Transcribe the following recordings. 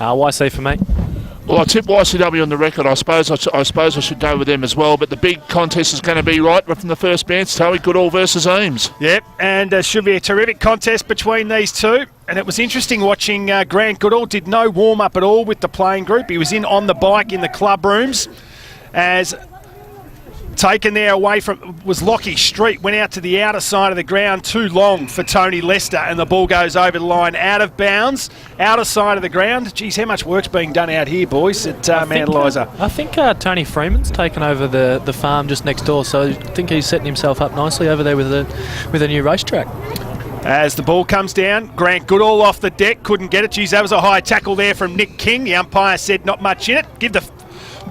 YC for me. Well, I tip YCW on the record. I suppose I should go with them as well. But the big contest is going to be right from the first bounce. Towie Goodall versus Eames. Yep, and should be a terrific contest between these two. And it was interesting watching Grant Goodall. Did no warm-up at all with the playing group. He was in on the bike in the club rooms. As taken there away from was Lockie Street, went out to the outer side of the ground, too long for Tony Lester, and the ball goes over the line, out of bounds, outer side of the ground. Geez, how much work's being done out here, boys, at Mount Eliza? I think Tony Freeman's taken over the farm just next door, so I think he's setting himself up nicely over there with a new racetrack. As the ball comes down, Grant Goodall off the deck, couldn't get it. Geez, that was a high tackle there from Nick King. The umpire said not much in it. Give the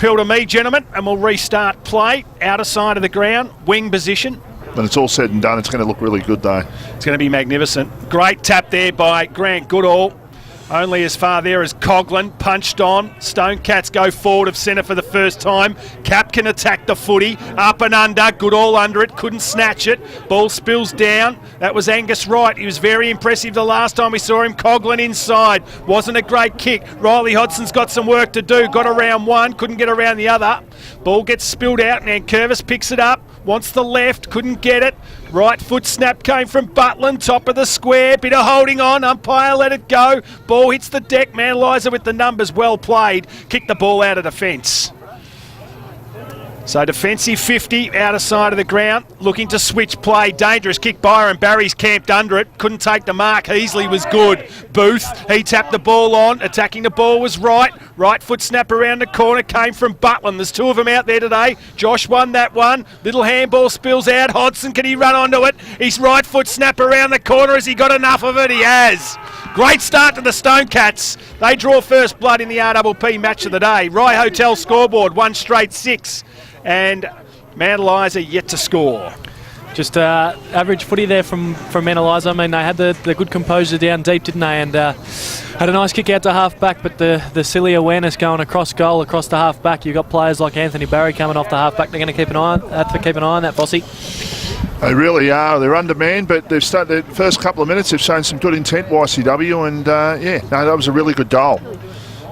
pill to me, gentlemen, and we'll restart play. Outer side of the ground, wing position. When it's all said and done, it's going to look really good, though. It's going to be magnificent. Great tap there by Grant Goodall. Only as far there as Coughlin, punched on. Stone Cats go forward of centre for the first time. Cap can attack the footy. Up and under, Goodall under it, couldn't snatch it. Ball spills down. That was Angus Wright. He was very impressive the last time we saw him. Coughlin inside. Wasn't a great kick. Riley Hodson's got some work to do. Got around one, couldn't get around the other. Ball gets spilled out and Curvis picks it up. Wants the left, couldn't get it. Right foot snap came from Butland, top of the square. Bit of holding on, umpire let it go. Ball hits the deck, man. Eliza with the numbers, well played. Kicked the ball out of defence. So defensive 50, outer side of the ground. Looking to switch play, dangerous kick. Byron Barry's camped under it. Couldn't take the mark. Heasley was good. Booth, he tapped the ball on. Attacking the ball was right. Right foot snap around the corner came from Butland. There's two of them out there today. Josh won that one. Little handball spills out. Hodson, can he run onto it? His right foot snap around the corner. Has he got enough of it? He has. Great start to the Stone Cats. They draw first blood in the RPP match of the day. Rye Hotel scoreboard, 1 straight 6. And Mount Eliza yet to score. Just average footy there from Mount Eliza. I mean, they had the good composure down deep, didn't they? And had a nice kick out to half-back, but the silly awareness going across goal, across the half-back. You've got players like Anthony Barry coming off the half-back. They're going to keep an eye on that, Bossy. They really are. They're undermanned, but they've started the first couple of minutes. They've shown some good intent, YCW, and that was a really good goal.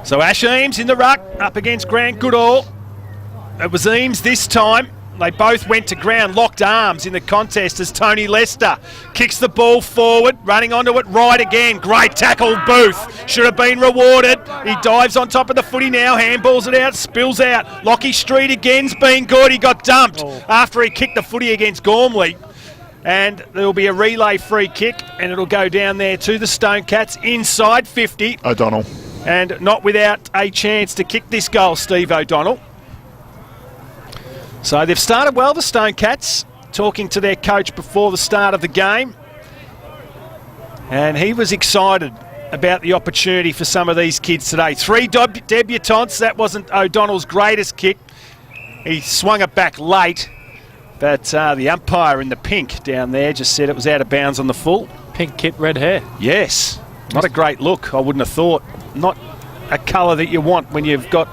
So Ash Eames in the ruck, up against Grant Goodall. It was Eames this time. They both went to ground, locked arms in the contest as Tony Lester kicks the ball forward, running onto it right again. Great tackle, Booth. Should have been rewarded. He dives on top of the footy now, handballs it out, spills out. Lockie Street again's been good. He got dumped after he kicked the footy against Gormley. And there will be a relay free kick, and it'll go down there to the Stone Cats inside 50. O'Donnell. And not without a chance to kick this goal, Steve O'Donnell. So they've started well, the Stone Cats, talking to their coach before the start of the game. And he was excited about the opportunity for some of these kids today. 3 debutants. That wasn't O'Donnell's greatest kick. He swung it back late, but the umpire in the pink down there just said it was out of bounds on the full. Pink kit, red hair. Yes. Not a great look, I wouldn't have thought. Not a colour that you want when you've got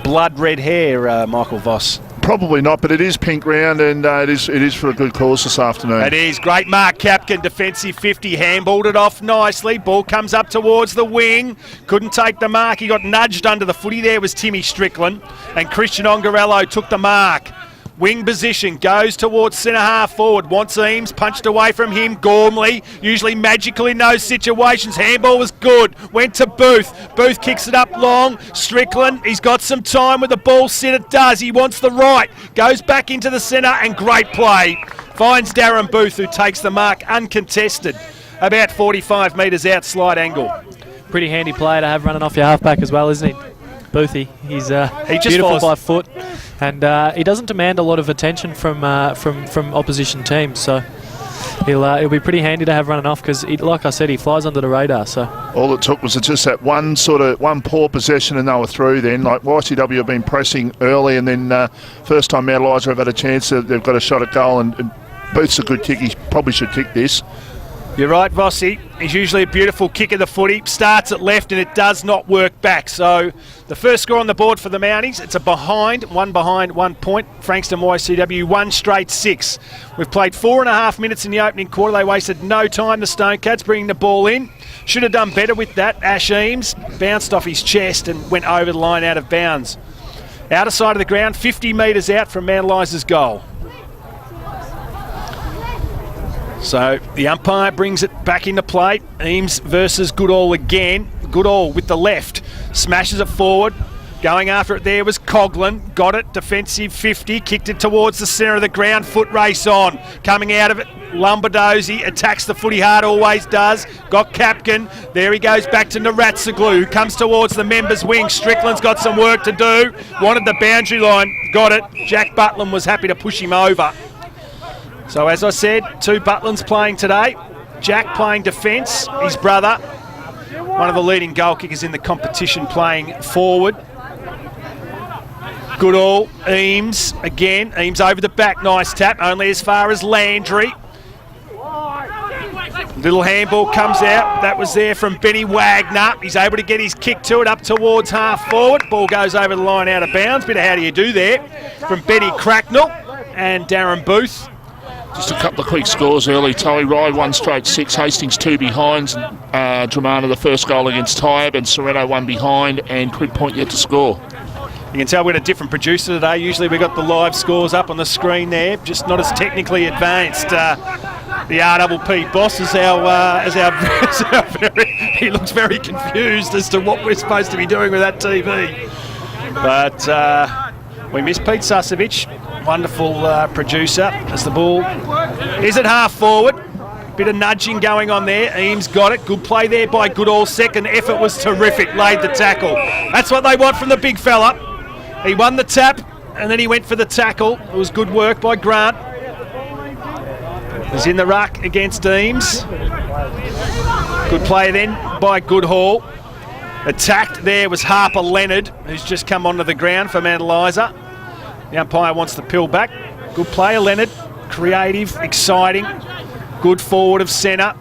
blood red hair, Michael Voss. Probably not, but it is pink round, and it is for a good cause this afternoon. It is. Great Mark Capkin, defensive 50, handballed it off nicely. Ball comes up towards the wing. Couldn't take the mark. He got nudged under the footy. There was Timmy Strickland, and Christian Ongarello took the mark. Wing position, goes towards centre half forward. Wants Eames, punched away from him. Gormley, usually magical in those situations. Handball was good. Went to Booth. Booth kicks it up long. Strickland, he's got some time with the ball. Sit it does. He wants the right. Goes back into the centre and great play. Finds Darren Booth, who takes the mark uncontested. About 45 metres out, slide angle. Pretty handy player to have running off your halfback as well, isn't he? Boothie. He's beautiful by foot, and he doesn't demand a lot of attention from opposition teams, so he'll be pretty handy to have running off because, like I said, he flies under the radar. So all it took was just that one poor possession and they were through. Then, like YCW have been pressing early, and then first time Mount Eliza have had a chance, they've got a shot at goal, and Booth's a good kick. He probably should kick this. You're right, Vossi. He's usually a beautiful kick of the footy. Starts at left and it does not work back. So the first score on the board for the Mounties, it's a behind 1 point. Frankston YCW, 1 straight 6. We've played 4.5 minutes in the opening quarter. They wasted no time, the Stonecats, bringing the ball in. Should have done better with that. Ash Eames bounced off his chest and went over the line out of bounds. Outer side of the ground, 50 metres out from Mount Eliza's goal. So the umpire brings it back into play. Eames versus Goodall again. Goodall with the left. Smashes it forward. Going after it there was Coughlin. Got it. Defensive 50. Kicked it towards the centre of the ground. Foot race on. Coming out of it. Lombardozzi attacks the footy hard, always does. Got Capkin. There he goes back to Naratsaglu, who comes towards the members' wing. Strickland's got some work to do. Wanted the boundary line. Got it. Jack Butland was happy to push him over. So as I said, 2 Butlins playing today. Jack playing defence, his brother, one of the leading goal kickers in the competition, playing forward. Goodall, Eames again. Eames over the back, nice tap, only as far as Landry. Little handball comes out. That was there from Benny Wagner. He's able to get his kick to it up towards half forward. Ball goes over the line out of bounds. Bit of how do you do there from Benny Cracknell and Darren Booth. Just a couple of quick scores early. Tully Rye 1 straight 6. Hastings 2 behind. Dramana the first goal against Tyab, and Sorrento 1 behind, and Quid Point yet to score. You can tell we've got a different producer today. Usually we've got the live scores up on the screen there, just not as technically advanced. The RPP boss is he looks very confused as to what we're supposed to be doing with that TV. But we miss Pete Susevich, wonderful producer, as the ball is at half forward. Bit of nudging going on there. Eames got it. Good play there by Goodall. Second effort was terrific. Laid the tackle. That's what they want from the big fella. He won the tap and then he went for the tackle. It was good work by Grant. He's in the ruck against Eames. Good play then by Goodall. Attacked there was Harper Leonard, who's just come onto the ground for Mount Eliza. The umpire wants the pill back. Good player, Leonard. Creative, exciting. Good forward of centre.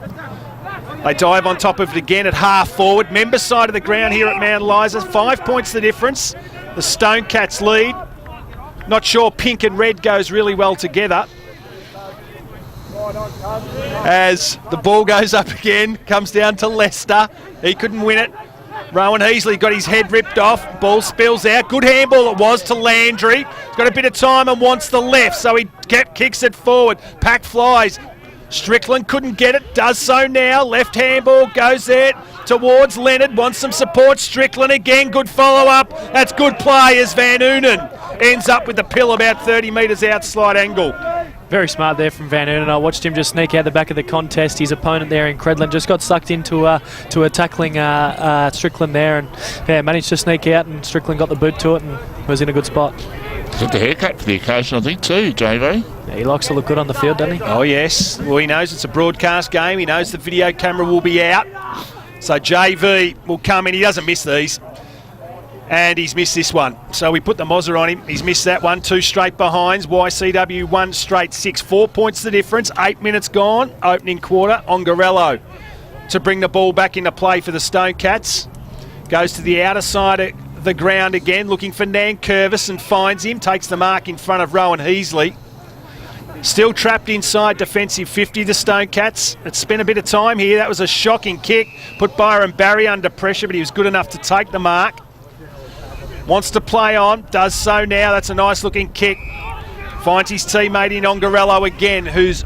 They dive on top of it again at half forward. Member side of the ground here at Mount Eliza. 5 points the difference. The Stonecats lead. Not sure pink and red goes really well together. As the ball goes up again, comes down to Leicester. He couldn't win it. Rowan Heasley got his head ripped off. Ball spills out. Good handball it was to Landry. He's got a bit of time and wants the left, so he kicks it forward. Pack flies. Strickland couldn't get it. Does so now. Left handball goes there towards Leonard. Wants some support. Strickland again. Good follow-up. That's good play as Van Oonen ends up with the pill about 30 metres out slide angle. Very smart there from Van Oonen. I watched him just sneak out the back of the contest. His opponent there in Credlin just got sucked into a tackling Strickland there, and managed to sneak out, and Strickland got the boot to it and was in a good spot. Got the haircut for the occasion, I think, too, JV. Yeah, he likes to look good on the field, doesn't he? Oh, yes. Well, he knows it's a broadcast game. He knows the video camera will be out. So JV will come in. He doesn't miss these. And he's missed this one. So we put the Mozza on him. He's missed that one. 2 straight behinds. YCW 1 straight 6. 4 points the difference. 8 minutes gone. Opening quarter. Ongarello to bring the ball back into play for the Stonecats. Goes to the outer side of the ground again, looking for Nankervis and finds him. Takes the mark in front of Rowan Heasley. Still trapped inside defensive 50, the Stonecats. It's spent a bit of time here. That was a shocking kick. Put Byron Barry under pressure, but he was good enough to take the mark. Wants to play on, does so now. That's a nice looking kick. Finds his teammate in Ongarello again, who's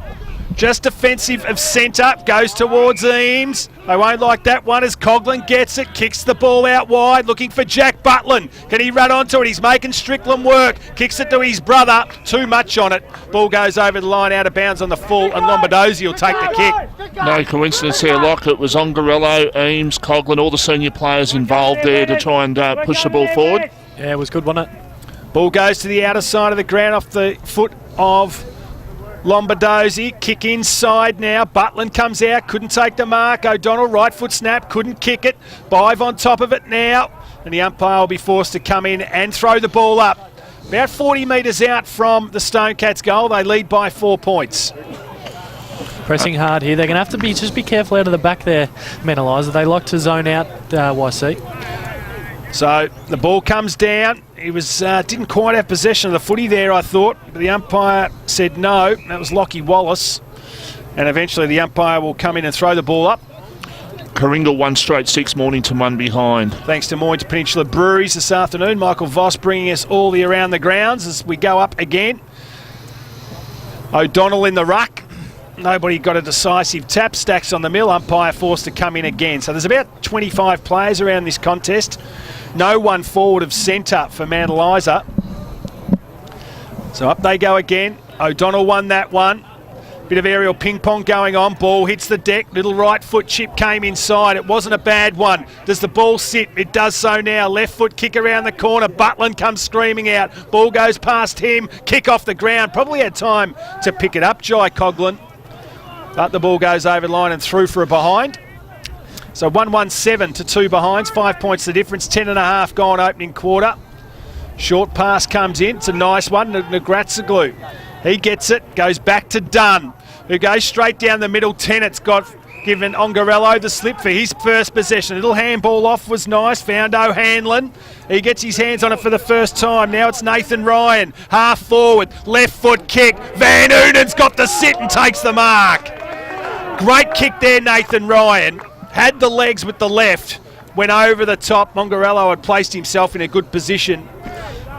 just defensive of centre. Goes towards Eames. They won't like that one as Coughlin gets it. Kicks the ball out wide, looking for Jack Butland. Can he run onto it? He's making Strickland work. Kicks it to his brother. Too much on it. Ball goes over the line out of bounds on the full, and Lombardozzi will take the kick. No coincidence here, Locke. It was Ongarello, Eames, Coughlin, all the senior players involved there to try and push the ball forward. Yeah, it was good, wasn't it? Ball goes to the outer side of the ground off the foot of Lombardozzi. Kick inside now. Butland comes out. Couldn't take the mark. O'Donnell, right foot snap. Couldn't kick it. Bive on top of it now. And the umpire will be forced to come in and throw the ball up. About 40 metres out from the Stonecats goal. They lead by 4 points. Pressing hard here. They're going to have to just be careful out of the back there, Eliza. They like to zone out YC. So the ball comes down. He didn't quite have possession of the footy there, I thought. But the umpire said no. That was Lockie Wallace. And eventually the umpire will come in and throw the ball up. Karinga 1 straight 6, Mornington 1 behind. Thanks to Mornington Peninsula Breweries this afternoon. Michael Voss bringing us all the around the grounds as we go up again. O'Donnell in the ruck. Nobody got a decisive tap. Stacks on the mill. Umpire forced to come in again. So there's about 25 players around this contest. No one forward of centre for Mount Eliza. So up they go again. O'Donnell won that one. Bit of aerial ping pong going on. Ball hits the deck. Little right foot chip came inside. It wasn't a bad one. Does the ball sit? It does so now. Left foot kick around the corner. Butlin comes screaming out. Ball goes past him. Kick off the ground. Probably had time to pick it up, Jai Coughlin. But the ball goes over the line and through for a behind. So 1-1-7 to 2 behinds. 5 points the difference. 10.5 gone opening quarter. Short pass comes in. It's a nice one. Negratzaglu. He gets it. Goes back to Dunn, who goes straight down the middle. Tennett's got given Ongarello the slip for his first possession. A little handball off was nice. Found O'Hanlon. He gets his hands on it for the first time. Now it's Nathan Ryan. Half forward. Left foot kick. Van Unen's got the sit and takes the mark. Great kick there, Nathan Ryan. Had the legs with the left. Went over the top. Ongarello had placed himself in a good position.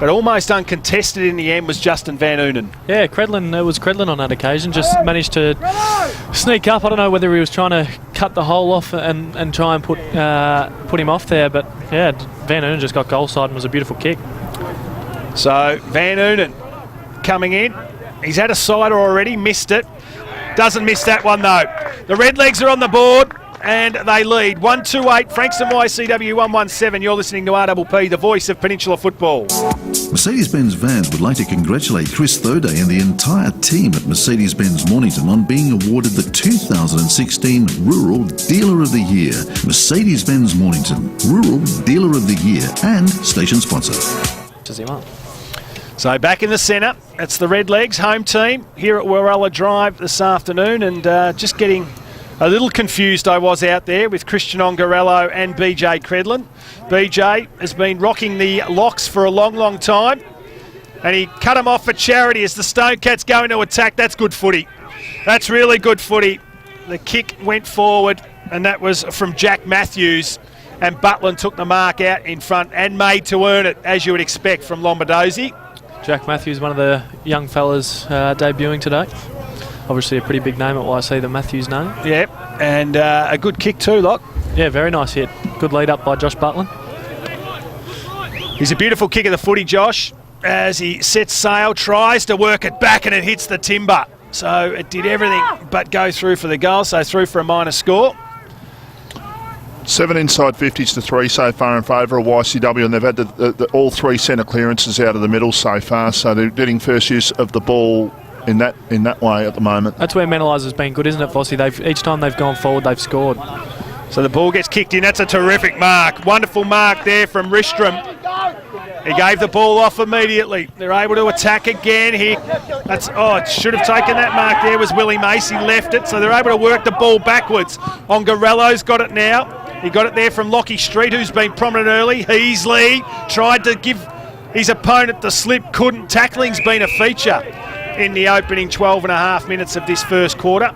But almost uncontested in the end was Justin Van Unen. Yeah, it was Credlin on that occasion. Just managed to sneak up. I don't know whether he was trying to cut the hole off and try and put him off there. But yeah, Van Unen just got goal side and was a beautiful kick. So Van Unen coming in. He's had a sider already, missed it. Doesn't miss that one though. The Redlegs are on the board. And they lead 1-2-8. Frankston YCW 1-1-7. You're listening to RPP, the voice of Peninsula football. Mercedes-Benz Vans would like to congratulate Chris Thoday and the entire team at Mercedes-Benz Mornington on being awarded the 2016 Rural Dealer of the Year. Mercedes-Benz Mornington, Rural Dealer of the Year and station sponsor. So back in the centre, it's the Redlegs home team here at Warella Drive this afternoon, and just getting a little confused I was out there with Christian Ongarello and BJ Credlin. BJ has been rocking the locks for a long, long time, and he cut him off for charity as the Stone Cats go into attack. That's good footy. That's really good footy. The kick went forward, and that was from Jack Matthews, and Butlin took the mark out in front and made to earn it, as you would expect from Lombardozzi. Jack Matthews, one of the young fellas debuting today. Obviously a pretty big name at YC, the Matthews name. Yep, and a good kick too, Lock. Yeah, very nice hit. Good lead up by Josh Butlin. He's a beautiful kick of the footy, Josh, as he sets sail, tries to work it back, and it hits the timber. So it did everything but go through for the goal, so through for a minor score. 7 inside 50s to 3 so far in favour of YCW, and they've had all 3 centre clearances out of the middle so far, so they're getting first use of the ball in that way at the moment. That's where Mount Eliza's been good, isn't it, Vossi? Each time they've gone forward, they've scored. So the ball gets kicked in. That's a terrific mark. Wonderful mark there from Ristrom. He gave the ball off immediately. They're able to attack again here. It should have taken that mark there was Willie Macy, left it. So they're able to work the ball backwards. Ongarello's got it now. He got it there from Lockie Street, who's been prominent early. Heasley tried to give his opponent the slip, couldn't. Tackling's been a feature in the opening 12.5 minutes of this first quarter.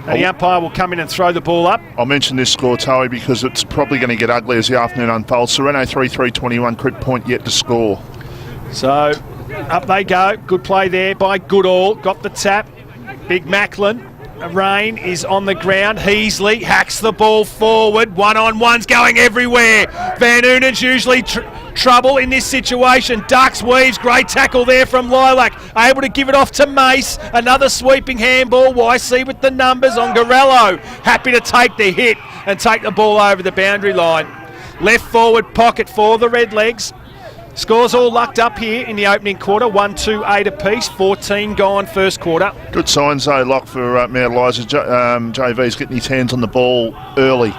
And the umpire will come in and throw the ball up. I'll mention this score, Towie, because it's probably going to get ugly as the afternoon unfolds. Sereno 3-3-21, Crit Point yet to score. So up they go. Good play there by Goodall. Got the tap. Big Macklin. Rain is on the ground. Heasley hacks the ball forward. One-on-one's going everywhere. Van Unen's usually trouble in this situation. Ducks, weaves, great tackle there from Lilac. Able to give it off to Mace. Another sweeping handball. YC with the numbers. Ongarello happy to take the hit and take the ball over the boundary line. Left forward pocket for the Redlegs. Scores all lucked up here in the opening quarter. 1-2-8 apiece. 14 gone first quarter. Good signs though, Lock, for Mount Eliza. JV's getting his hands on the ball early.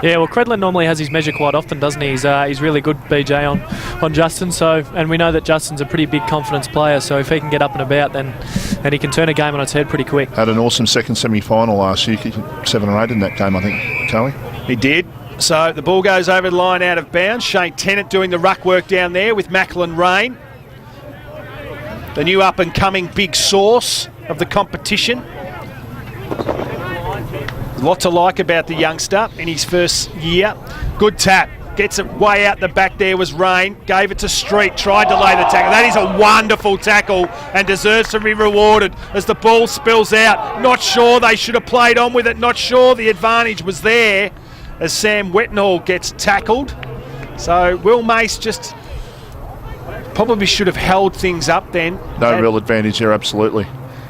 Yeah, well, Credlin normally has his measure quite often, doesn't he? He's really good, BJ, on Justin. So, and we know that Justin's a pretty big confidence player. So if he can get up and about, then he can turn a game on its head pretty quick. Had an awesome second semi-final last year, 7 or 8 in that game, I think, Charlie. He did. So the ball goes over the line out of bounds. Shane Tennant doing the ruck work down there with Macklin Rain, the new up-and-coming big source of the competition. A lot to like about the youngster in his first year. Good tap. Gets it way out the back there was Rain. Gave it to Street. Tried to lay the tackle. That is a wonderful tackle and deserves to be rewarded as the ball spills out. Not sure they should have played on with it. Not sure the advantage was there as Sam Wettenhall gets tackled. So Will Mace just probably should have held things up then. No real advantage there, absolutely.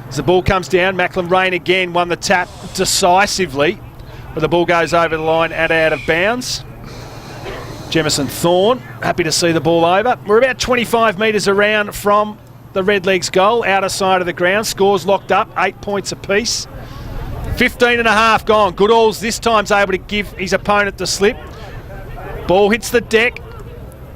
As the ball comes down, Macklin Rain again won the tap decisively, but the ball goes over the line and out of bounds. Jemison Thorne, happy to see the ball over. We're about 25 metres around from the Redlegs goal, outer side of the ground. Scores locked up, 8 points apiece. 15 and a half gone. Goodall's this time's able to give his opponent the slip. Ball hits the deck,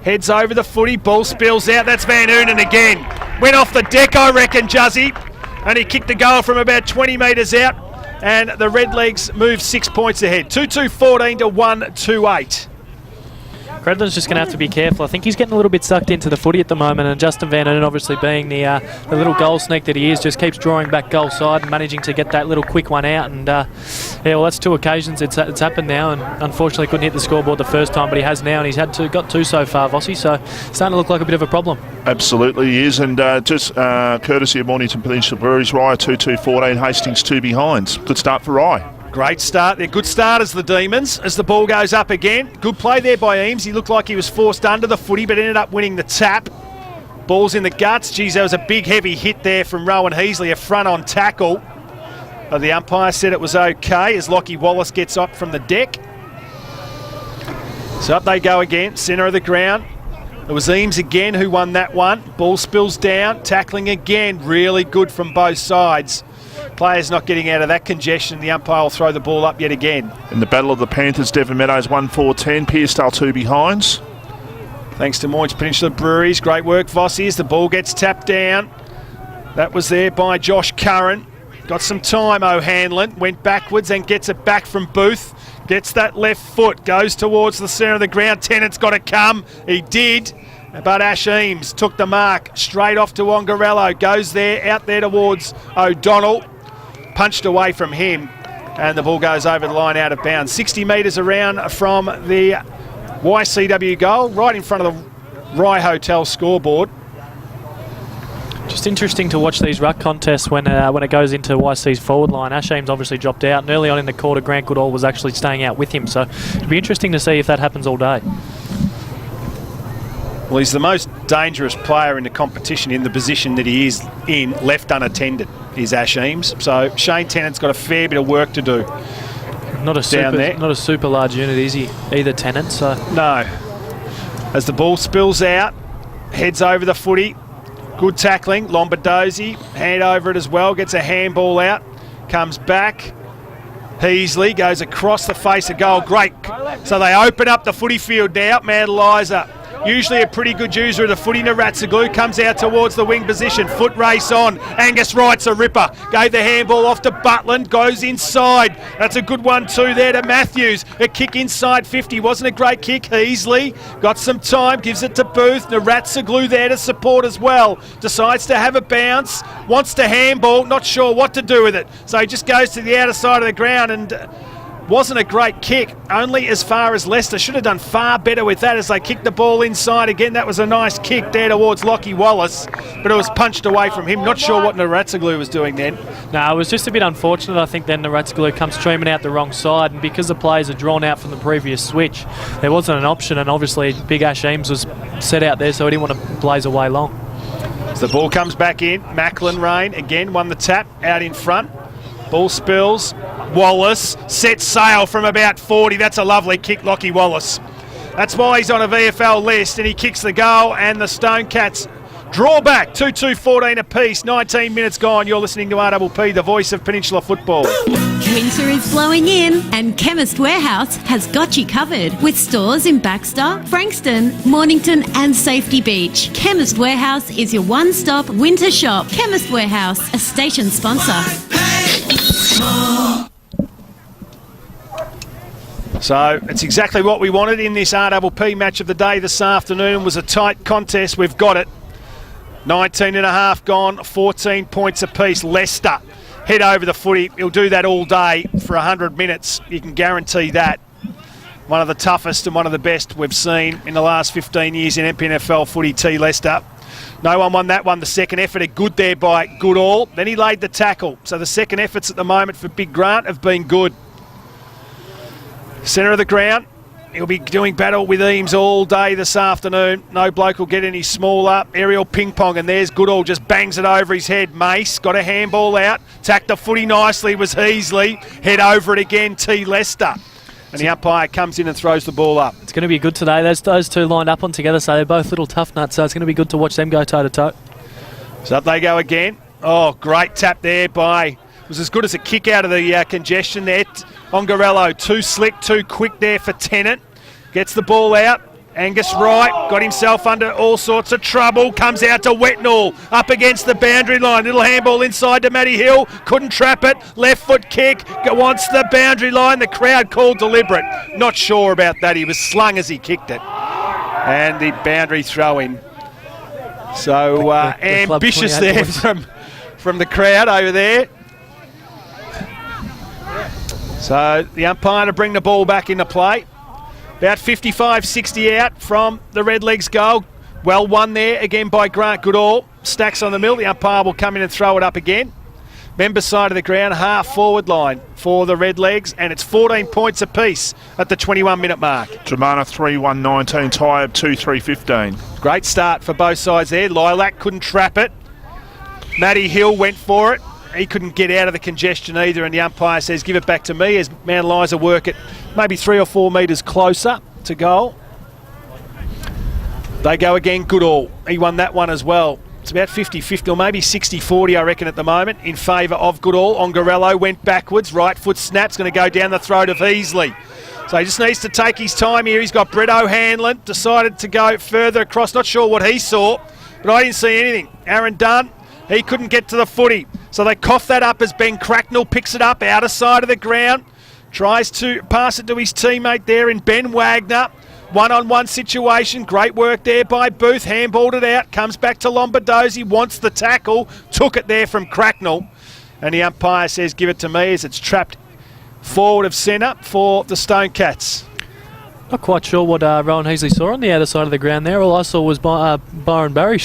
heads over the footy, ball spills out. That's Van Oonen again. Went off the deck, I reckon, Juzzy. And he kicked the goal from about 20 metres out, and the Redlegs move 6 points ahead. 2-2-14 to 1-2-8. Credlin's just going to have to be careful. I think he's getting a little bit sucked into the footy at the moment, and Justin Van Oonen, obviously being the little goal sneak that he is, just keeps drawing back goal side and managing to get that little quick one out. And yeah, well, that's 2 occasions it's happened now, and unfortunately couldn't hit the scoreboard the first time, but he has now, and he's got 2 so far, Vossi, so starting to look like a bit of a problem. Absolutely he is, and just courtesy of Mornington Peninsula Breweries, Rye 2-2-14, Hastings 2 behinds. Good start for Rye. Great start. They're good starters, the Demons, as the ball goes up again. Good play there by Eames. He looked like he was forced under the footy, but ended up winning the tap. Ball's in the guts. Geez, there was a big, heavy hit there from Rowan Heasley, a front-on tackle. But the umpire said it was okay as Lockie Wallace gets up from the deck. So up they go again, centre of the ground. It was Eames again who won that one. Ball spills down, tackling again. Really good from both sides. Players not getting out of that congestion. The umpire will throw the ball up yet again. In the Battle of the Panthers, Devon Meadows 1-4-10, Pearsdale 2 behinds. Thanks to Mornington Peninsula Breweries. Great work, Vossi, as the ball gets tapped down. That was there by Josh Curran. Got some time, O'Hanlon. Went backwards and gets it back from Booth. Gets that left foot, goes towards the centre of the ground. Tennant's got to come. He did. But Ash Eames took the mark straight off to Ongarello. Goes there, out there towards O'Donnell. Punched away from him. And the ball goes over the line out of bounds. 60 metres around from the YCW goal, right in front of the Rye Hotel scoreboard. Just interesting to watch these ruck contests when it goes into YC's forward line. Ash Eames obviously dropped out, and early on in the quarter, Grant Goodall was actually staying out with him. So it'd be interesting to see if that happens all day. Well, he's the most dangerous player in the competition in the position that he is in, left unattended, is Ash Eames. So Shane Tennant's got a fair bit of work to do. Not a super large unit, is he? Either Tennant, so no. As the ball spills out, heads over the footy. Good tackling. Lombardozzi, hand over it as well. Gets a handball out. Comes back. Heasley goes across the face of goal. Great. So they open up the footy field now. Mad Eliza, usually a pretty good user of the footy. Naratsaglu comes out towards the wing position. Foot race on. Angus Wright's a ripper. Gave the handball off to Butland. Goes inside. That's a good one too there to Matthews. A kick inside 50. Wasn't a great kick. Heasley got some time. Gives it to Booth. Naratsaglu there to support as well. Decides to have a bounce. Wants to handball. Not sure what to do with it. So he just goes to the outer side of the ground and wasn't a great kick, only as far as Leicester. Should have done far better with that as they kicked the ball inside again. That was a nice kick there towards Lockie Wallace, but it was punched away from him. Not sure what Naratsaglu was doing then. No, it was just a bit unfortunate. I think then Naratsaglu comes streaming out the wrong side, and because the players are drawn out from the previous switch, there wasn't an option, and obviously Big Ash Eames was set out there, so he didn't want to blaze away long. So the ball comes back in. Macklin Rain again won the tap out in front. Ball spills. Wallace sets sail from about 40. That's a lovely kick, Lockie Wallace. That's why he's on a VFL list, and he kicks the goal, and the Stone Cats Draw back, 2-2-14 apiece, 19 minutes gone. You're listening to RPP, the voice of Peninsula football. Winter is blowing in and Chemist Warehouse has got you covered with stores in Baxter, Frankston, Mornington and Safety Beach. Chemist Warehouse is your one-stop winter shop. Chemist Warehouse, a station sponsor. So it's exactly what we wanted in this RPP match of the day this afternoon. It was a tight contest. We've got it. 19 and a half gone, 14 points apiece. Leicester head over the footy. He'll do that all day for 100 minutes. You can guarantee that. One of the toughest and one of the best we've seen in the last 15 years in MPNFL footy, T Leicester. No one won that one. The second effort, a good there by Goodall. Then he laid the tackle. So the second efforts at the moment for Big Grant have been good. Centre of the ground. He'll be doing battle with Eames all day this afternoon. No bloke will get any smaller. Aerial ping pong, and there's Goodall, just bangs it over his head. Mace got a handball out. Tacked the footy nicely was Heasley. Head over it again, T Leicester. And the umpire comes in and throws the ball up. It's going to be good today. Those two lined up on together, so they're both little tough nuts, so it's going to be good to watch them go toe-to-toe. So up they go again. Oh, great tap there by... was as good as a kick out of the congestion there. Ongarello, too slick, too quick there for Tennant. Gets the ball out. Angus Wright got himself under all sorts of trouble. Comes out to Wetnall, up against the boundary line. Little handball inside to Matty Hill. Couldn't trap it. Left foot kick. Wants the boundary line. The crowd called deliberate. Not sure about that. He was slung as he kicked it. And the boundary throw in. So ambitious there from the crowd over there. So the umpire to bring the ball back into play. About 55-60 out from the Redlegs goal. Well won there again by Grant Goodall. Stacks on the middle. The umpire will come in and throw it up again. Member side of the ground, half forward line for the Redlegs, and it's 14 points apiece at the 21-minute mark. Dramana 3-1-19, Tyab 2-3-15. Great start for both sides there. Lilac couldn't trap it. Matty Hill went for it. He couldn't get out of the congestion either, and the umpire says, give it back to me, as Mount Eliza work it maybe 3 or 4 metres closer to goal. They go again, Goodall. He won that one as well. It's about 50-50 or maybe 60-40, I reckon, at the moment, in favour of Goodall. Ongarello went backwards. Right foot snap's going to go down the throat of Heasley. So he just needs to take his time here. He's got Brett O'Hanlon, decided to go further across. Not sure what he saw, but I didn't see anything. Aaron Dunn, he couldn't get to the footy. So they cough that up as Ben Cracknell picks it up outer side of the ground. Tries to pass it to his teammate there in Ben Wagner. One-on-one situation. Great work there by Booth. Handballed it out. Comes back to Lombardozzi. Wants the tackle. Took it there from Cracknell. And the umpire says, give it to me, as it's trapped forward of centre for the Stone Cats. Not quite sure what Rowan Heasley saw on the outer side of the ground there. All I saw was Byron Barry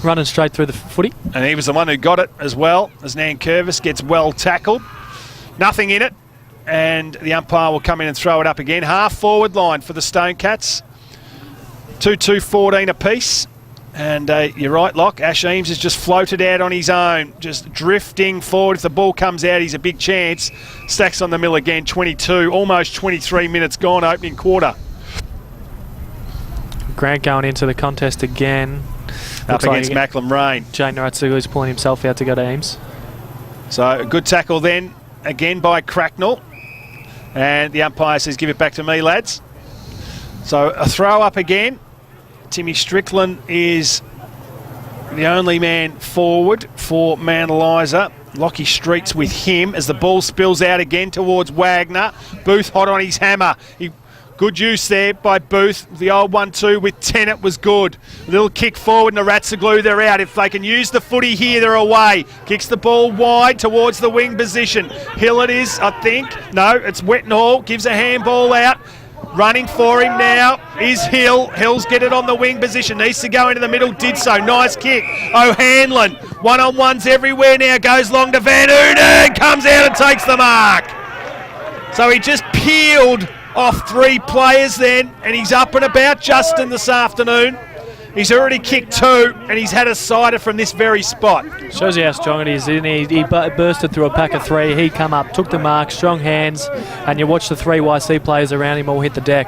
running straight through the footy. And he was the one who got it as well, as Nankervis gets well tackled. Nothing in it. And the umpire will come in and throw it up again. Half forward line for the Stone Cats. 2-2-14 apiece. And you're right, Locke. Ash Eames has just floated out on his own, just drifting forward. If the ball comes out, he's a big chance. Stacks on the mill again, 22, almost 23 minutes gone, opening quarter. Grant going into the contest again. Up against Macklin Rain. Jane Naratsugu's pulling himself out to go to Eames. So a good tackle then, again by Cracknell. And the umpire says, give it back to me, lads. So a throw up again. Timmy Strickland is the only man forward for Mount Eliza. Lockie Street's with him as the ball spills out again towards Wagner. Booth hot on his hammer. Good use there by Booth. The old 1-2 with Tennant was good. A little kick forward and the Ratsagloo, they're out. If they can use the footy here, they're away. Kicks the ball wide towards the wing position. Hill it is, I think. No, it's Wetnall. Gives a handball out. Running for him now is Hill. Hill's get it on the wing position. Needs to go into the middle. Did so. Nice kick. O'Hanlon. One-on-ones everywhere now. Goes long to Van Uden. Comes out and takes the mark. So he just peeled off 3 players then. And he's up and about Justin this afternoon. He's already kicked 2 and he's had a sider from this very spot. Shows you how strong it is. He bursted through a pack of 3. He come up, took the mark, strong hands, and you watch the 3 YC players around him all hit the deck.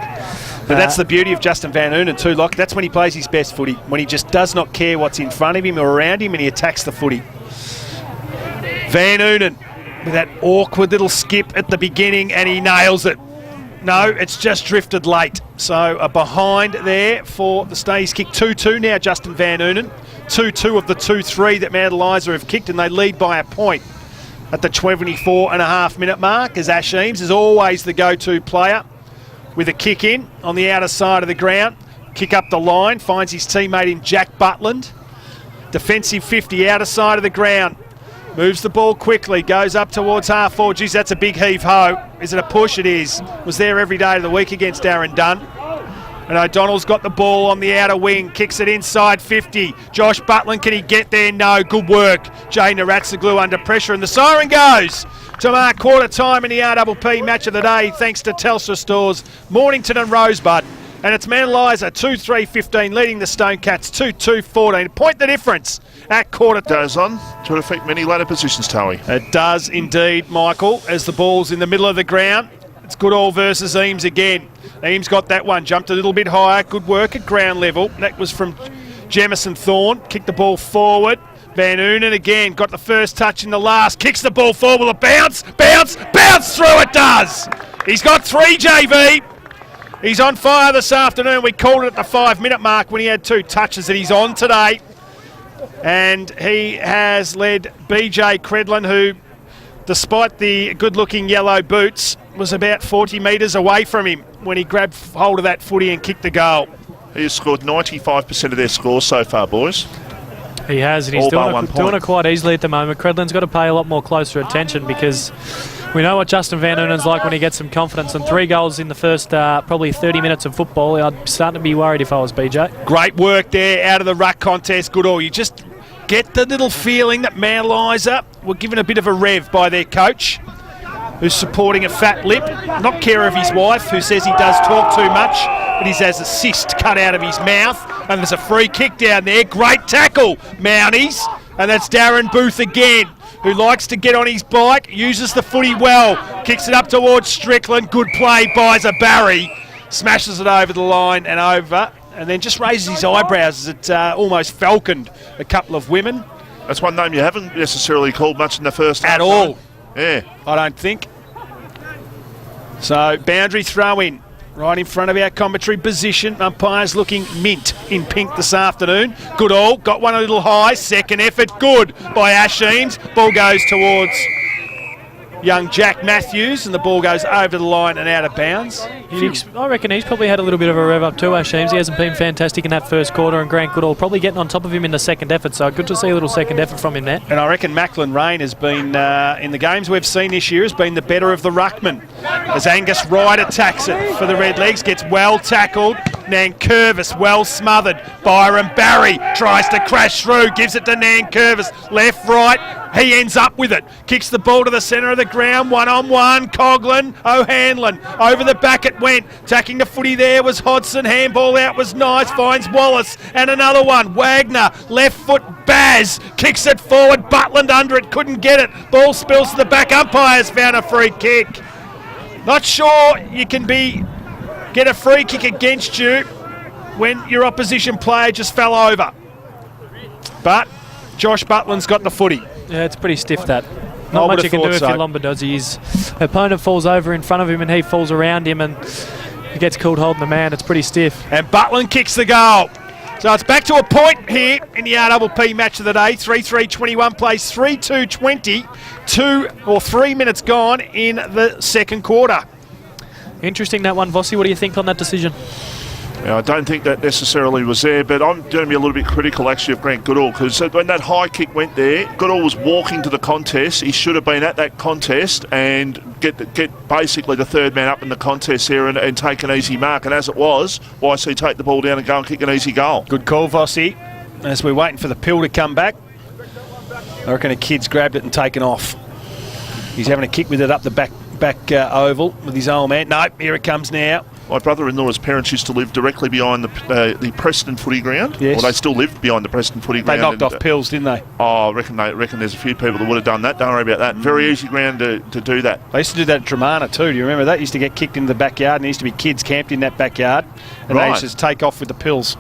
But that's the beauty of Justin Van Oonen too, Locke. That's when he plays his best footy, when he just does not care what's in front of him or around him and he attacks the footy. Van Oonen with that awkward little skip at the beginning and he nails it. No, it's just drifted late. So a behind there for the Stays kick. 2-2 now, Justin Van Oonen. 2-2 of the 2-3 that Mount Eliza have kicked, and they lead by a point at the 24.5-minute mark, as Ash Eames is always the go-to player with a kick in on the outer side of the ground. Kick up the line, finds his teammate in Jack Butland. Defensive 50, outer side of the ground. Moves the ball quickly, goes up towards half forward. Geez, that's a big heave-ho. Is it a push? It is. Was there every day of the week against Aaron Dunn. And O'Donnell's got the ball on the outer wing, kicks it inside 50. Josh Butland, can he get there? No, good work. Jay Naratsaglu under pressure, and the siren goes to mark quarter time in the RPP match of the day, thanks to Telstra Stores, Mornington and Rosebud. And it's Mount Eliza 2-3-15 leading the Stone Cats 2-2-14. Point the difference at quarter. Goes on to affect many ladder positions, Towie. It does indeed, Michael, as the ball's in the middle of the ground. It's Goodall versus Eames again. Eames got that one, jumped a little bit higher. Good work at ground level. That was from Jemison Thorne. Kicked the ball forward. Van Oonen again got the first touch in the last. Kicks the ball forward. Will it bounce? Bounce! Bounce through! It does! He's got 3, JV. He's on fire this afternoon. We called it at the 5-minute mark when he had 2 touches that he's on today. And he has led BJ Credlin, who, despite the good-looking yellow boots, was about 40 metres away from him when he grabbed hold of that footy and kicked the goal. He has scored 95% of their scores so far, boys. He has, and he's doing it quite easily at the moment. Credlin's got to pay a lot more closer attention because we know what Justin Van Oonen's like when he gets some confidence, and 3 goals in the first probably 30 minutes of football. I'd start to be worried if I was BJ. Great work there out of the ruck contest. Good all. You just get the little feeling that Mount Eliza were given a bit of a rev by their coach, who's supporting a fat lip. Not care of his wife, who says he does talk too much, but he has a cyst cut out of his mouth. And there's a free kick down there. Great tackle, Mounties. And that's Darren Booth again, who likes to get on his bike, uses the footy well, kicks it up towards Strickland. Good play by Barry. Smashes it over the line and over, and then just raises his eyebrows as it almost falconed a couple of women. That's one name you haven't necessarily called much in the first half. At all. Yeah. I don't think. So, boundary throw-in. Right in front of our commentary position. Umpires looking mint in pink this afternoon. Good all. Got one a little high. Second effort. Good by Ash Eames. Ball goes towards young Jack Matthews, and the ball goes over the line and out of bounds. I reckon he's probably had a little bit of a rev up too, Ash Eames. He hasn't been fantastic in that first quarter, and Grant Goodall probably getting on top of him in the second effort, so good to see a little second effort from him there. And I reckon Macklin Rain has been, in the games we've seen this year, has been the better of the ruckman. As Angus Wright attacks it for the Redlegs, gets well tackled. Nankervis well smothered. Byron Barry tries to crash through, gives it to Nankervis. Left, right. He ends up with it. Kicks the ball to the centre of the ground. 1-on-1. Coughlin. O'Hanlon. Over the back it went. Tacking the footy there was Hodson. Handball out was nice. Finds Wallace. And another one. Wagner. Left foot. Baz. Kicks it forward. Butland under it. Couldn't get it. Ball spills to the back. Umpires found a free kick. Not sure you can get a free kick against you when your opposition player just fell over. But Josh Butland's got the footy. Yeah, it's pretty stiff, that. Not much you can do if you're Lombardozzi. His opponent falls over in front of him and he falls around him and he gets called holding the man. It's pretty stiff. And Butland kicks the goal. So it's back to a point here in the RPP match of the day. 3-3-21 plays 3-2-20. 3 minutes gone in the second quarter. Interesting, that one, Vossi. What do you think on that decision? Yeah, I don't think that necessarily was there, but I'm going to be a little bit critical actually of Grant Goodall, because when that high kick went there, Goodall was walking to the contest. He should have been at that contest and get basically the third man up in the contest there and take an easy mark. And as it was, YC take the ball down and go and kick an easy goal. Good call, Vossi. As we're waiting for the pill to come back, I reckon a kid's grabbed it and taken off. He's having a kick with it up the back oval with his old man. Nope, here it comes now. My brother-in-law's parents used to live directly behind the Preston footy ground. Yes. Well, they still live behind the Preston footy ground. They knocked off pills, didn't they? Oh, I reckon there's a few people that would have done that. Don't worry about that. Very easy ground to do that. They used to do that at Dramana too. Do you remember that? Used to get kicked into the backyard, and there used to be kids camped in that backyard, and they used to take off with the pills.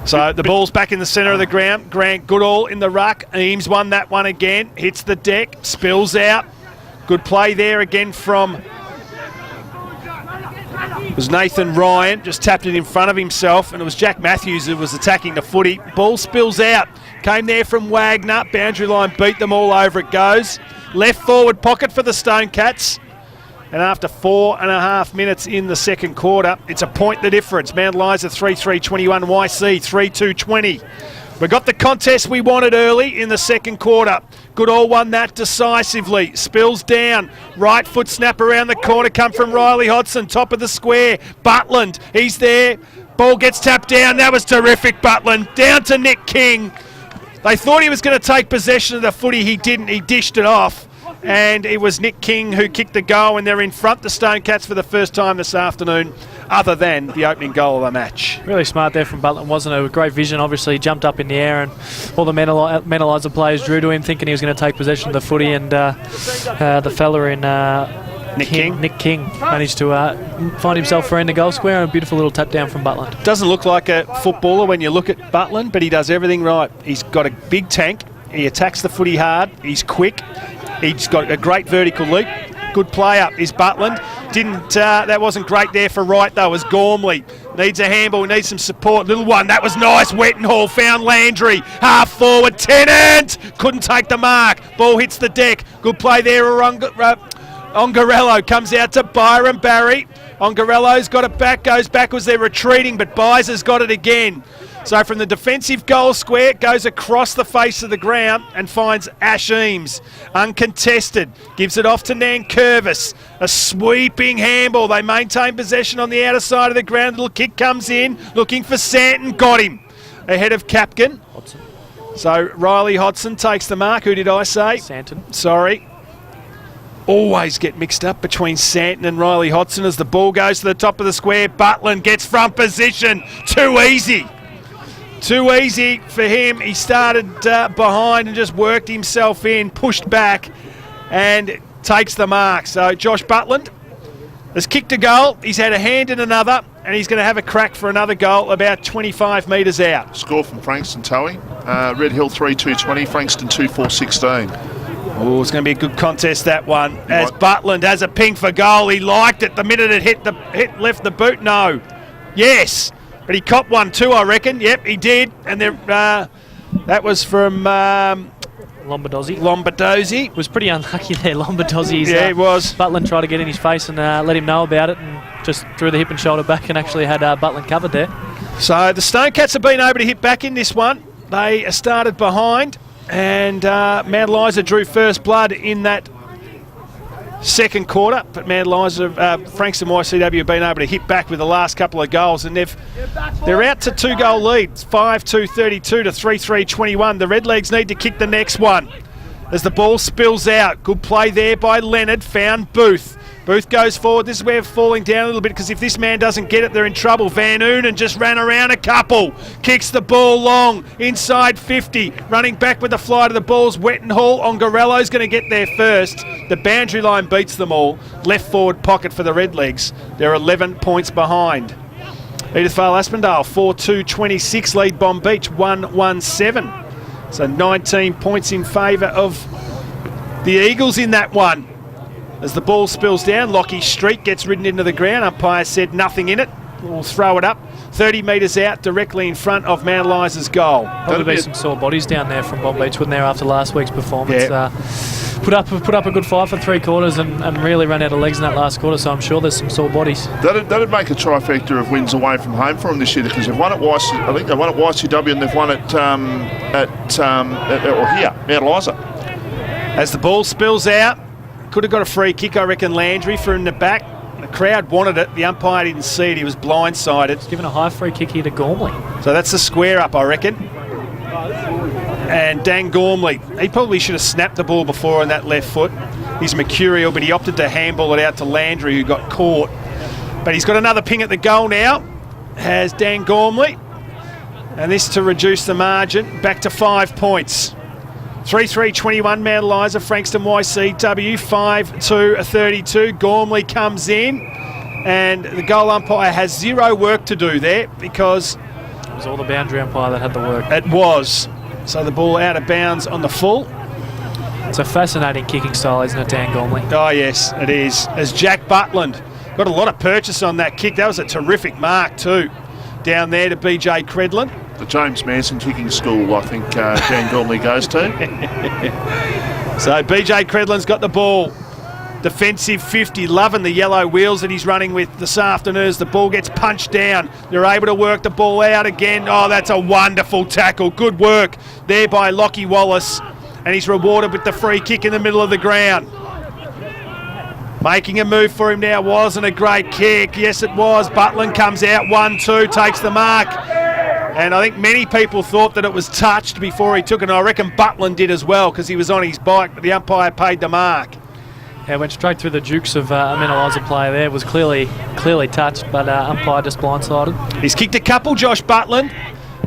So the ball's back in the centre of the ground. Grant Goodall in the ruck. Eames won that one again. Hits the deck. Spills out. Good play there again from... It was Nathan Ryan. Just tapped it in front of himself. And it was Jack Matthews who was attacking the footy. Ball spills out. Came there from Wagner. Boundary line beat them all over. It goes. Left forward pocket for the Stone Cats. And after 4.5 minutes in the second quarter, it's a point the difference. Mount Eliza 3-3-21, YC 3-2-20. We got the contest we wanted early in the second quarter. Goodall won that decisively. Spills down. Right foot snap around the corner. Come from Riley Hodson. Top of the square. Butland. He's there. Ball gets tapped down. That was terrific, Butland. Down to Nick King. They thought he was going to take possession of the footy. He didn't. He dished it off. And it was Nick King who kicked the goal, and they're in front, the Stone Cats, for the first time this afternoon, other than the opening goal of the match. Really smart there from Butland, wasn't it? With great vision, obviously. He jumped up in the air, and all the Mount Eliza players drew to him, thinking he was going to take possession of the footy, and the fella in Nick King managed to find himself around the goal square, and a beautiful little tap down from Butland. Doesn't look like a footballer when you look at Butland, but he does everything right. He's got a big tank. He attacks the footy hard. He's quick. He's got a great vertical leap. Good play up is Butland. That wasn't great there for Wright though, as Gormley needs a handball, needs some support. Little one, that was nice. Wettenhall found Landry. Half forward, Tennant couldn't take the mark. Ball hits the deck. Good play there. Ongarello comes out to Byron Barry. Ongarello's got it back, goes backwards. They're retreating, but Byers has got it again. So from the defensive goal square, it goes across the face of the ground and finds Ash Eames. Uncontested. Gives it off to Nankervis. A sweeping handball. They maintain possession on the outer side of the ground. Little kick comes in. Looking for Santon. Got him. Ahead of Capkin. Hodson. So Riley Hodson takes the mark. Who did I say? Santon. Sorry. Always get mixed up between Santon and Riley Hodson as the ball goes to the top of the square. Butland gets front position. Too easy. Too easy for him. He started behind and just worked himself in, pushed back, and takes the mark. So Josh Butland has kicked a goal. He's had a hand in another, and he's going to have a crack for another goal about 25 metres out. Score from Frankston, Towie. Red Hill 3-2-20, Frankston 2-4-16. Oh, it's going to be a good contest, that one. As Butland has a ping for goal. He liked it the minute it left the boot. No. Yes. But he copped one too, I reckon. Yep, he did. And that was from Lombardozzi. Was pretty unlucky there, Lombardozzi. Yeah, it was. Butland tried to get in his face and let him know about it, and just threw the hip and shoulder back and actually had Butland covered there. So the Stone Cats have been able to hit back in this one. They started behind, and Mount Eliza drew first blood in that second quarter, but Mount Eliza, Frankston YCW have been able to hit back with the last couple of goals, and they're out to 2-goal leads, 5-2-32 to 3-3-21. The Redlegs need to kick the next one as the ball spills out. Good play there by Leonard, found Booth. Booth goes forward. This is where falling down a little bit, because if this man doesn't get it, they're in trouble. Van Oonen just ran around a couple. Kicks the ball long, inside 50. Running back with the fly to the balls. Wettenhall. Ongarello's going to get there first. The boundary line beats them all. Left forward pocket for the Redlegs. They're 11 points behind. Edith Vale Aspendale 4-2-26 lead Bomb Beach 1-1-7. So 19 points in favour of the Eagles in that one. As the ball spills down, Lockie Street gets ridden into the ground. Umpire said nothing in it. We'll throw it up 30 metres out, directly in front of Mount Eliza's goal. Probably be some sore bodies down there from Bomb Beach, wouldn't there, after last week's performance? Yeah. Put up a good fight for 3 quarters and really ran out of legs in that last quarter, so I'm sure there's some sore bodies. That'd make a trifecta of wins away from home for them this year, because they've won at I think they won at YCW and they've won at Mount Eliza. As the ball spills out, could have got a free kick, I reckon, Landry from the back. The crowd wanted it. The umpire didn't see it. He was blindsided. He's given a high free kick here to Gormley. So that's the square up, I reckon. And Dan Gormley, he probably should have snapped the ball before on that left foot. He's mercurial, but he opted to handball it out to Landry, who got caught. But he's got another ping at the goal now, has Dan Gormley. And this to reduce the margin back to 5 points. 3-3-21 Mount Eliza, Frankston YCW, 5-2-32. Gormley comes in, and the goal umpire has zero work to do there because it was all the boundary umpire that had the work. It was. So the ball out of bounds on the full. It's a fascinating kicking style, isn't it, Dan Gormley? Oh, yes, it is. As Jack Butland got a lot of purchase on that kick. That was a terrific mark too. Down there to BJ Credlin. The James Manson kicking school, I think Dan Gormley goes to. So BJ Credlin's got the ball. Defensive 50, loving the yellow wheels that he's running with this afternoon as the ball gets punched down. They're able to work the ball out again. Oh, that's a wonderful tackle. Good work there by Lockie Wallace. And he's rewarded with the free kick in the middle of the ground. Making a move for him now. Wasn't a great kick. Yes, it was. Butland comes out, 1-2, takes the mark. And I think many people thought that it was touched before he took it. And I reckon Butland did as well because he was on his bike, but the umpire paid the mark. Yeah, went straight through the jukes of a Mount Eliza player there. Was clearly touched, but umpire just blindsided. He's kicked a couple, Josh Butland.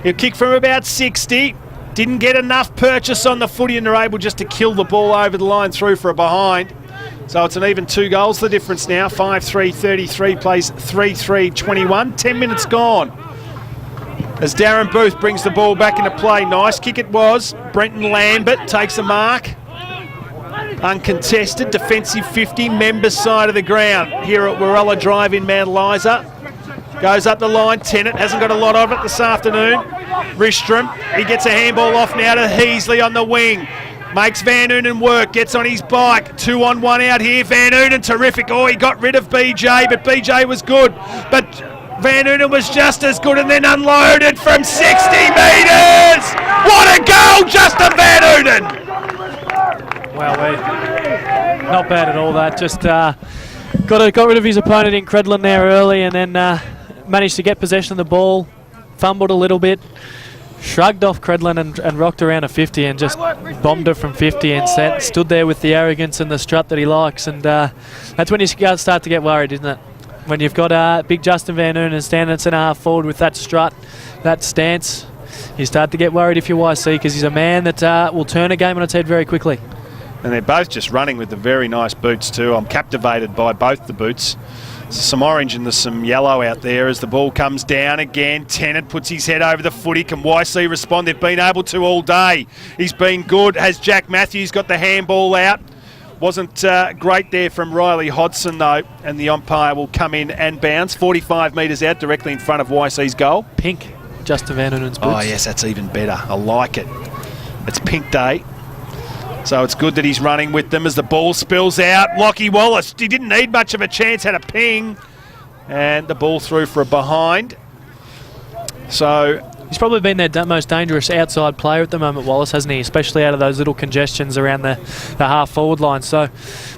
He'll kick from about 60. Didn't get enough purchase on the footy and they're able just to kill the ball over the line through for a behind. So it's an even 2 goals the difference now. 5-3-33 plays 3-3-21. 10 minutes gone. As Darren Booth brings the ball back into play. Nice kick it was. Brenton Lambert takes the mark. Uncontested. Defensive 50. Members side of the ground. Here at Warella Drive in Mount Eliza. Goes up the line. Tennant hasn't got a lot of it this afternoon. Ristrom. He gets a handball off now to Heasley on the wing. Makes Van Noonan work, gets on his bike. 2-on-1 out here. Van Noonan, terrific. Oh, he got rid of BJ, but BJ was good. But Van Noonan was just as good and then unloaded from 60 metres. What a goal, Justin Van Noonan. Wow, not bad at all that. Just got rid of his opponent in Credlin there early and then managed to get possession of the ball. Fumbled a little bit. Shrugged off Credlin and rocked around a 50 and just bombed it from 50 and stood there with the arrogance and the strut that he likes. And that's when you start to get worried, isn't it? When you've got big Justin Van Noonan standing at centre half forward with that strut, that stance, you start to get worried if you're YC because he's a man that will turn a game on its head very quickly. And they're both just running with the very nice boots too. I'm captivated by both the boots. There's some orange and there's some yellow out there as the ball comes down again. Tennant puts his head over the footy. Can YC respond? They've been able to all day. He's been good. Has Jack Matthews got the handball out? Wasn't great there from Riley Hodson though, and the umpire will come in and bounce 45 metres out directly in front of YC's goal. Pink, Justin Van Noonan's boots. Oh yes, that's even better. I like it. It's pink day. So it's good that he's running with them as the ball spills out. Lockie Wallace, he didn't need much of a chance, had a ping. And the ball through for a behind. So he's probably been their most dangerous outside player at the moment, Wallace, hasn't he? Especially out of those little congestions around the half-forward line. So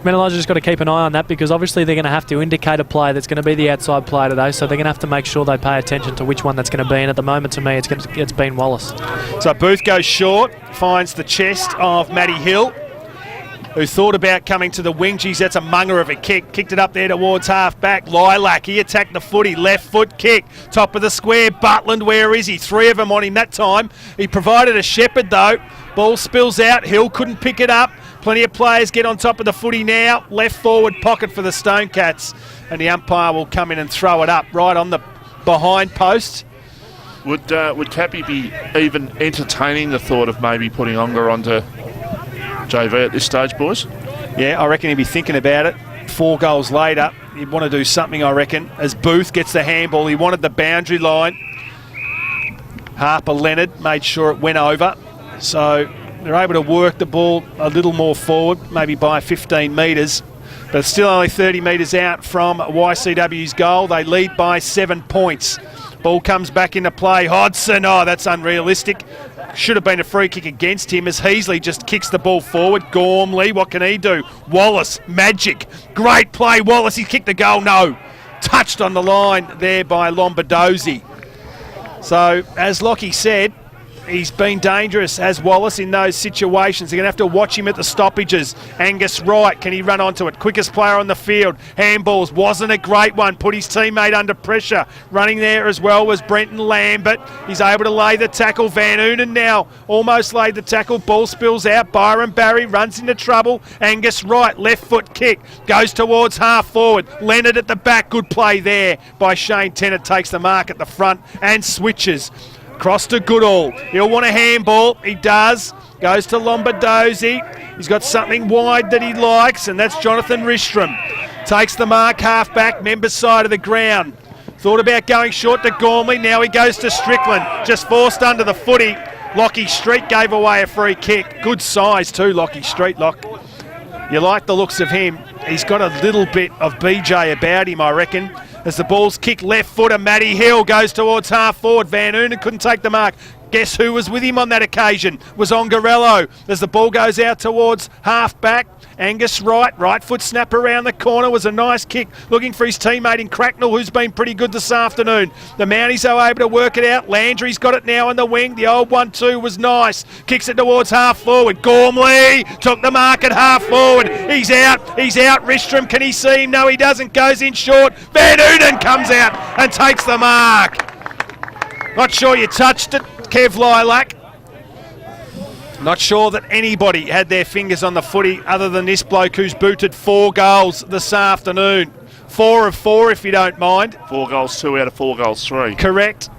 Mount Eliza just got to keep an eye on that because obviously they're going to have to indicate a player that's going to be the outside player today. So they're going to have to make sure they pay attention to which one that's going to be. And at the moment, to me, it's been Wallace. So Booth goes short, finds the chest of Matty Hill, who thought about coming to the wing. Geez, that's a munger of a kick. Kicked it up there towards half-back. Lilac, he attacked the footy. Left foot kick. Top of the square. Butland, where is he? 3 of them on him that time. He provided a shepherd, though. Ball spills out. Hill couldn't pick it up. Plenty of players get on top of the footy now. Left forward pocket for the Stone Cats. And the umpire will come in and throw it up right on the behind post. Would Cappy be even entertaining the thought of maybe putting Onga onto JV at this stage, boys? Yeah, I reckon he'd be thinking about it. 4 goals later, he'd want to do something, I reckon, as Booth gets the handball. He wanted the boundary line. Harper Leonard made sure it went over. So they're able to work the ball a little more forward, maybe by 15 metres. But it's still only 30 metres out from YCW's goal. They lead by 7 points. Ball comes back into play. Hodson, oh, that's unrealistic. Should have been a free kick against him as Heasley just kicks the ball forward. Gormley, what can he do? Wallace, magic. Great play, Wallace. He kicked the goal. No. Touched on the line there by Lombardozzi. So, as Lockie said, He's been dangerous, as Wallace, in those situations. They're going to have to watch him at the stoppages. Angus Wright, can he run onto it? Quickest player on the field. Handballs, wasn't a great one. Put his teammate under pressure. Running there as well was Brenton Lambert. He's able to lay the tackle. Van Oonen now almost laid the tackle. Ball spills out. Byron Barry runs into trouble. Angus Wright, left foot kick. Goes towards half forward. Leonard at the back. Good play there by Shane Tennant. Takes the mark at the front and switches. Cross to Goodall. He'll want a handball. He does. Goes to Lombardozzi. He's got something wide that he likes, and that's Jonathan Ristrom. Takes the mark, half-back, members side of the ground. Thought about going short to Gormley. Now he goes to Strickland. Just forced under the footy. Lockie Street gave away a free kick. Good size too, Lockie Street. You like the looks of him. He's got a little bit of BJ about him, I reckon. As the ball's kicked left footer, Matty Hill goes towards half forward. Van Oonen couldn't take the mark. Guess who was with him on that occasion? Was Ongarello. As the ball goes out towards half back, Angus Wright, right foot snap around the corner, was a nice kick, looking for his teammate in Cracknell, who's been pretty good this afternoon. The Mounties are able to work it out. Landry's got it now on the wing. The old 1-2 was nice. Kicks it towards half forward. Gormley took the mark at half forward. He's out. Ristrom, can he see him? No, he doesn't. Goes in short. Van Oonen comes out and takes the mark. Not sure you touched it, Kev Lilac. Not sure that anybody had their fingers on the footy other than this bloke who's booted 4 goals this afternoon. 4 of 4, if you don't mind. 4 goals, 2 out of 4 goals, 3. Correct.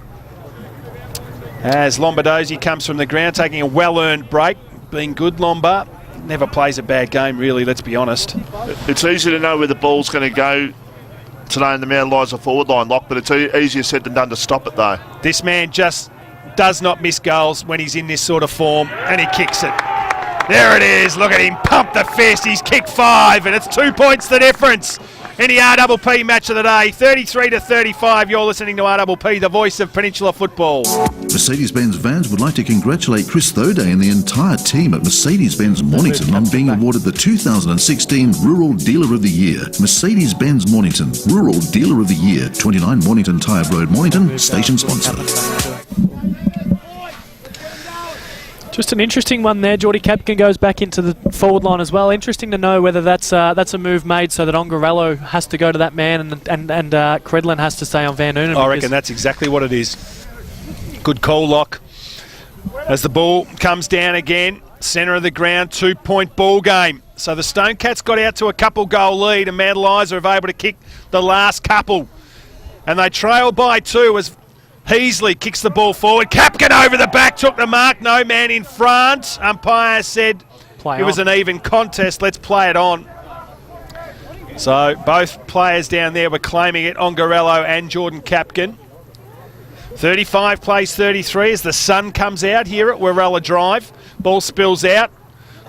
As Lombardozzi comes from the ground, taking a well-earned break. Being good, Lombard. Never plays a bad game, really, let's be honest. It's easy to know where the ball's going to go today in the Mount Eliza forward line, Lock, but it's easier said than done to stop it, though. This man just does not miss goals when he's in this sort of form, and he kicks it. There it is. Look at him pump the fist. He's kicked 5, and it's 2 points the difference in the RPP match of the day. 33-35. You're listening to RPP, the voice of Peninsula football. Mercedes-Benz Vans would like to congratulate Chris Thoday and the entire team at Mercedes-Benz Mornington on being awarded the 2016 Rural Dealer of the Year. Mercedes-Benz Mornington, Rural Dealer of the Year, 29 Mornington Tyre Road, Mornington, station sponsor. Just an interesting one there. Geordie Capkin goes back into the forward line as well. Interesting to know whether that's a move made so that Ongarello has to go to that man and Credlin has to stay on Van Oonen. I reckon that's exactly what it is. Good call, Lock. As the ball comes down again, centre of the ground, 2-point ball game. So the Stone Cats got out to a couple goal lead, and Mount Eliza are able to kick the last couple. And they trail by 2 as Heasley kicks the ball forward. Capkin over the back, took the mark. No man in front. Umpire said it was an even contest. Let's play it on. So both players down there were claiming it, Ongarello and Jordan Capkin. 35 plays 33 as the sun comes out here at Warella Drive. Ball spills out.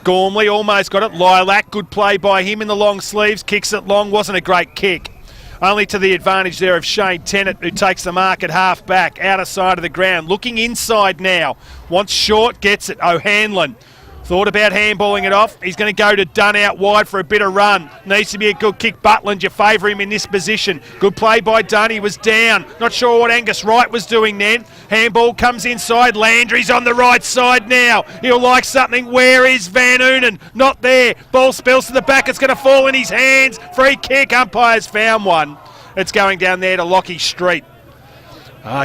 Gormley almost got it. Lilac, good play by him in the long sleeves. Kicks it long. Wasn't a great kick. Only to the advantage there of Shane Tennant, who takes the mark at half back, outer side of the ground. Looking inside now. Wants short, gets it. O'Hanlon thought about handballing it off. He's going to go to Dunn out wide for a bit of run. Needs to be a good kick. Butland, you favour him in this position. Good play by Dunn. He was down. Not sure what Angus Wright was doing then. Handball comes inside. Landry's on the right side now. He'll like something. Where is Van Oonen? Not there. Ball spills to the back. It's going to fall in his hands. Free kick. Umpire's found one. It's going down there to Lockie Street.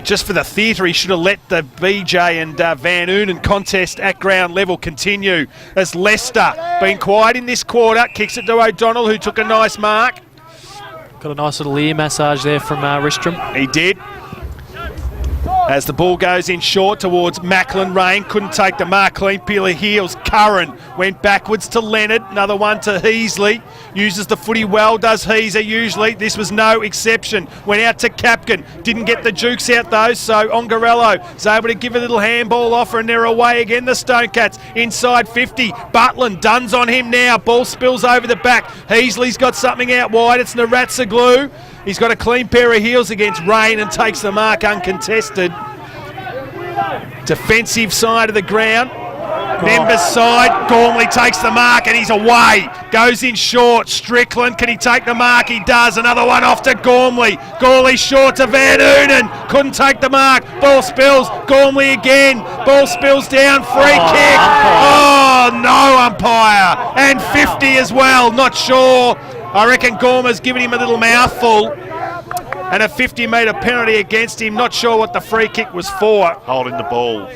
Just for the theatre, he should have let the BJ and Van Oonen contest at ground level continue. As Leicester, been quiet in this quarter, kicks it to O'Donnell, who took a nice mark. Got a nice little ear massage there from Ristrom. He did. As the ball goes in short towards Macklin Rain, couldn't take the mark. Clean peel of heels. Curran went backwards to Leonard. Another one to Heasley. Uses the footy well, does Heaser usually. This was no exception. Went out to Capkin. Didn't get the jukes out though, so Ongarello is able to give a little handball offer, and they're away again, the Stone Cats. Inside 50. Butland, Dunn's on him now. Ball spills over the back. Heasley's got something out wide. It's Naratsaglu. He's got a clean pair of heels against Rain and takes the mark uncontested. Defensive side of the ground. Members side, Gormley takes the mark and he's away. Goes in short, Strickland, can he take the mark? He does. Another one off to Gormley. Gormley short to Van Oonen, couldn't take the mark. Ball spills, Gormley again. Ball spills down, free kick. Oh, no umpire. And 50 as well, not sure. I reckon Gorma's given him a little mouthful. And a 50-metre penalty against him. Not sure what the free kick was for. Holding the ball.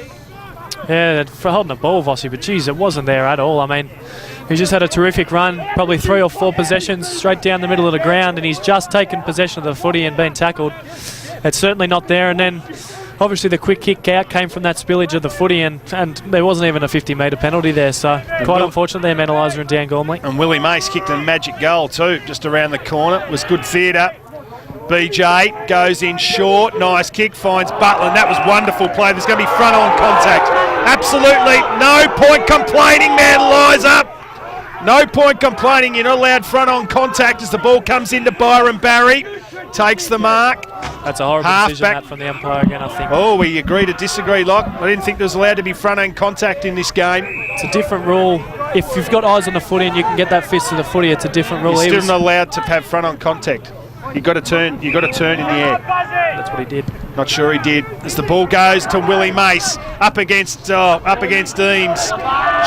Yeah, for holding the ball, Vossi, but geez, it wasn't there at all. I mean, he just had a terrific run, probably 3 or 4 possessions straight down the middle of the ground, and he's just taken possession of the footy and been tackled. It's certainly not there, and then obviously the quick kick out came from that spillage of the footy, and there wasn't even a 50-metre penalty there, so quite unfortunate there, Eliza and Dan Gormley. And Willie Mace kicked a magic goal too, just around the corner. It was good theatre. BJ goes in short, nice kick, finds Butland. That was wonderful play. There's going to be front-on contact. Absolutely no point complaining, man, Eliza. No point complaining. You're not allowed front-on contact as the ball comes into Byron Barry. Takes the mark. That's a horrible decision that from the umpire again, I think. Oh, we agree to disagree, Locke. I didn't think there was allowed to be front-on contact in this game. It's a different rule. If you've got eyes on the footy and you can get that fist to the footy, it's a different rule. You're still not allowed to have front-on contact. You've got to turn in the air. That's what he did. Not sure he did. As the ball goes to Willie Mace, up against Eames.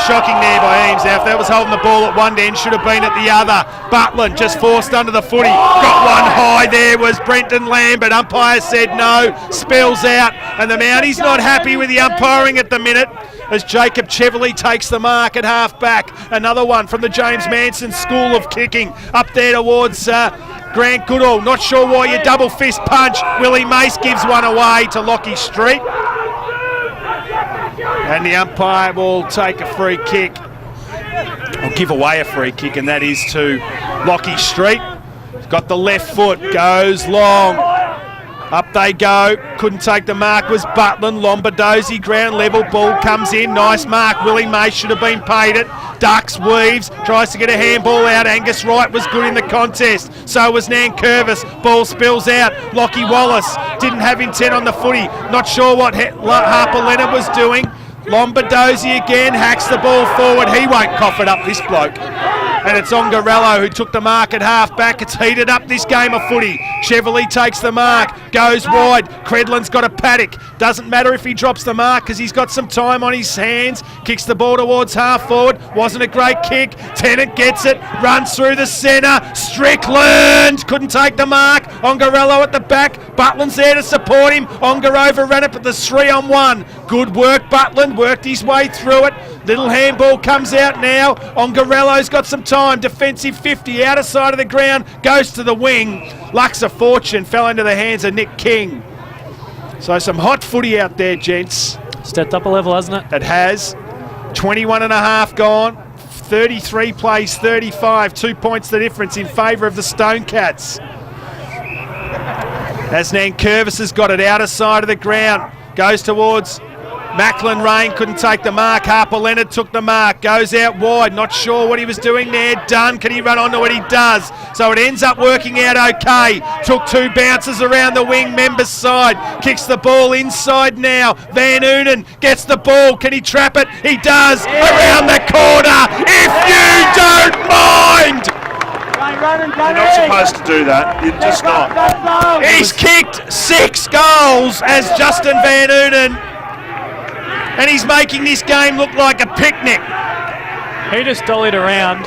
Shocking there by Eames. Now, if that was holding the ball at one end, should have been at the other. Butland just forced under the footy. Got one high there was Brenton Lambert. Umpire said no. Spills out. And the Mounties not happy with the umpiring at the minute, as Jacob Cheverley takes the mark at half-back. Another one from the James Manson School of Kicking. Up there towards Grant Goodall. Not sure why you double fist punch. Willie Mace gives one away to Lockie Street. And the umpire will take a free kick. Or give away a free kick, and that is to Lockie Street. He's got the left foot, goes long. Up they go, couldn't take the mark, was Butland. Lombardozzi, ground level, ball comes in, nice mark. Willie Mace should have been paid it. Ducks, weaves, tries to get a handball out. Angus Wright was good in the contest. So was Nankervis. Ball spills out. Lockie Wallace didn't have intent on the footy. Not sure what Harper Leonard was doing. Lombardozzi again, hacks the ball forward. He won't cough it up, this bloke. And it's Ongarello who took the mark at half-back. It's heated up, this game of footy. Cheverley takes the mark, goes wide. Credlin's got a paddock. Doesn't matter if he drops the mark because he's got some time on his hands. Kicks the ball towards half-forward. Wasn't a great kick. Tennant gets it, runs through the centre. Strickland couldn't take the mark. Ongarello at the back. Butland's there to support him. Ongar overran it, but there's 3-on-1. Good work, Butland. Worked his way through it. Little handball comes out now. Ongarello's got some time. Defensive 50, outer side of the ground. Goes to the wing. Lucks of Fortune fell into the hands of Nick King. So some hot footy out there, gents. Stepped up a level, hasn't it? It has. 21 and a half gone. 33 plays 35. 2 points the difference in favour of the Stone Cats. As Nankervis has got it outer side of the ground. Goes towards Macklin Rain, couldn't take the mark. Harper Leonard took the mark, goes out wide, not sure what he was doing there. Dunn, can he run onto what he does? So it ends up working out okay. Took 2 bounces around the wing, Members side. Kicks the ball inside now. Van Oonen gets the ball, can he trap it? He does, around the corner, if you don't mind! You're not supposed to do that. You're just not. He's kicked 6 goals as Justin Van Oonen. And he's making this game look like a picnic. He just dollied around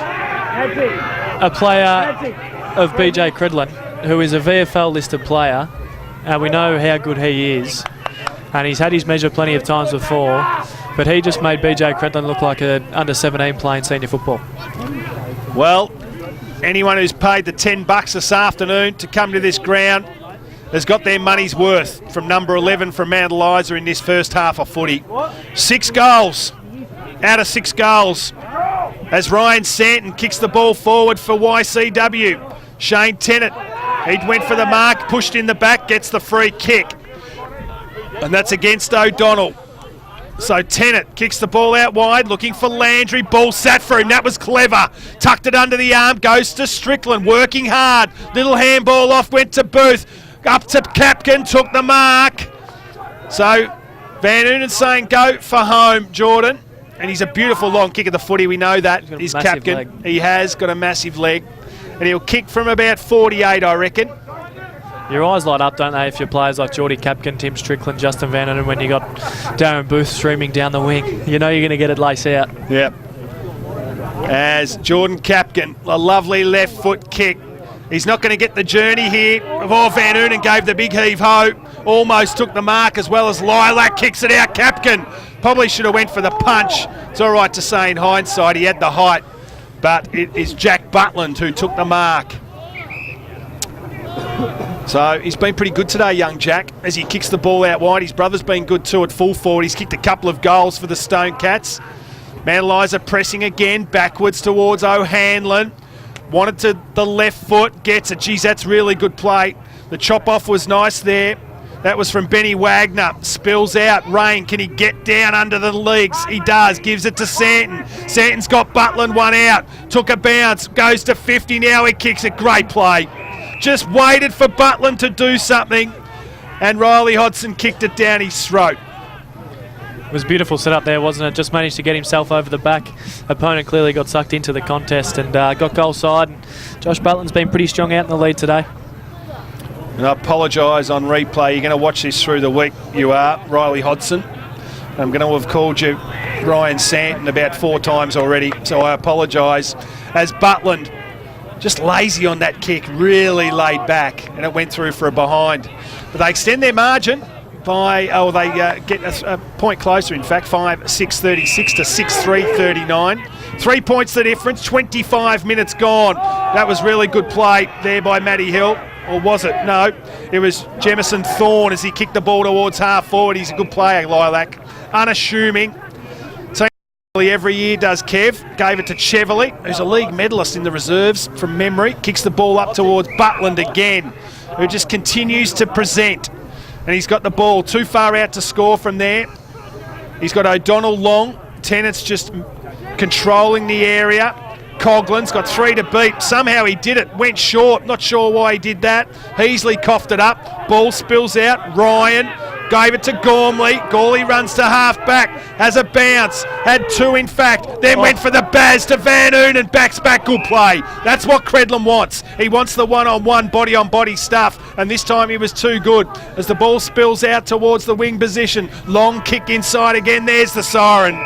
a player of BJ Credlin, who is a VFL listed player, and we know how good he is. And he's had his measure plenty of times before, but he just made BJ Credlin look like an under-17 playing senior football. Well, anyone who's paid the $10 this afternoon to come to this ground has got their money's worth from number 11 from Mount Eliza in this first half of footy. 6 goals out of 6 goals as Ryan Santon kicks the ball forward for YCW. Shane Tennant, he went for the mark, pushed in the back, gets the free kick. And that's against O'Donnell. So Tennant kicks the ball out wide, looking for Landry. Ball sat for him. That was clever. Tucked it under the arm. Goes to Strickland, working hard. Little handball off, went to Booth. Up to Capkin, took the mark. So Van Oonen saying go for home, Jordan. and he's a beautiful long kick of the footy. We know that. His captain. leg. He has got a massive leg. And he'll kick from about 48, I reckon. Your eyes light up, don't they, if you're players like Geordie Capkin, Tim Strickland, Justin Van Inen, when you got Darren Booth streaming down the wing. You know you're going to get it lace out. Yep. As Jordan Capkin, a lovely left foot kick. He's not going to get the journey here. Van Inen gave the big heave-ho. Almost took the mark as well as Lilac kicks it out. Capkin probably should have went for the punch. It's all right to say in hindsight he had the height, but it is Jack Butland who took the mark. So he's been pretty good today, young Jack, as he kicks the ball out wide. His brother's been good too at full forward. He's kicked a couple of goals for the Stone Cats. Eliza pressing again, backwards towards O'Hanlon. Wanted to the left foot, gets it. Geez, that's really good play. The chop off was nice there. That was from Benny Wagner. Spills out. Rain, can he get down under the legs? He does. Gives it to Santon. Santon's got Butland one out. Took a bounce. Goes to 50. Now he kicks it. Great play. Just waited for Butland to do something. And Riley Hodson kicked it down his throat. It was a beautiful setup there, wasn't it? Just managed to get himself over the back. Opponent clearly got sucked into the contest and got goal side. And Josh Butland's been pretty strong out in the lead today. And I apologise on replay. You're going to watch this through the week. You are, Riley Hodson. I'm going to have called you Ryan Santon about 4 times already, so I apologise. As Butland, just lazy on that kick, really laid back, and it went through for a behind. But they extend their margin by, they get a point closer, in fact, 5-6-36 to 6-3-39. 3 points the difference, 25 minutes gone. That was really good play there by Matty Hill. Or was it? No, it was Jemison Thorne as he kicked the ball towards half forward. He's a good player, Lilac. Unassuming. Every year does Kev. Gave it to Cheverly, who's a league medalist in the reserves from memory. Kicks the ball up towards Butland again, who just continues to present. And he's got the ball too far out to score from there. He's got O'Donnell long. Tennant's just controlling the area. Coughlin's got 3 to beat. Somehow he did it. Went short. Not sure why he did that. Heasley coughed it up. Ball spills out. Ryan gave it to Gormley. Gorley runs to half back. Has a bounce. Had 2 in fact. Then went for the Baz to Van Inen. Backs back. Good play. That's what Credlin wants. He wants the one-on-one, body-on-body stuff. And this time he was too good. As the ball spills out towards the wing position. Long kick inside again. There's the siren.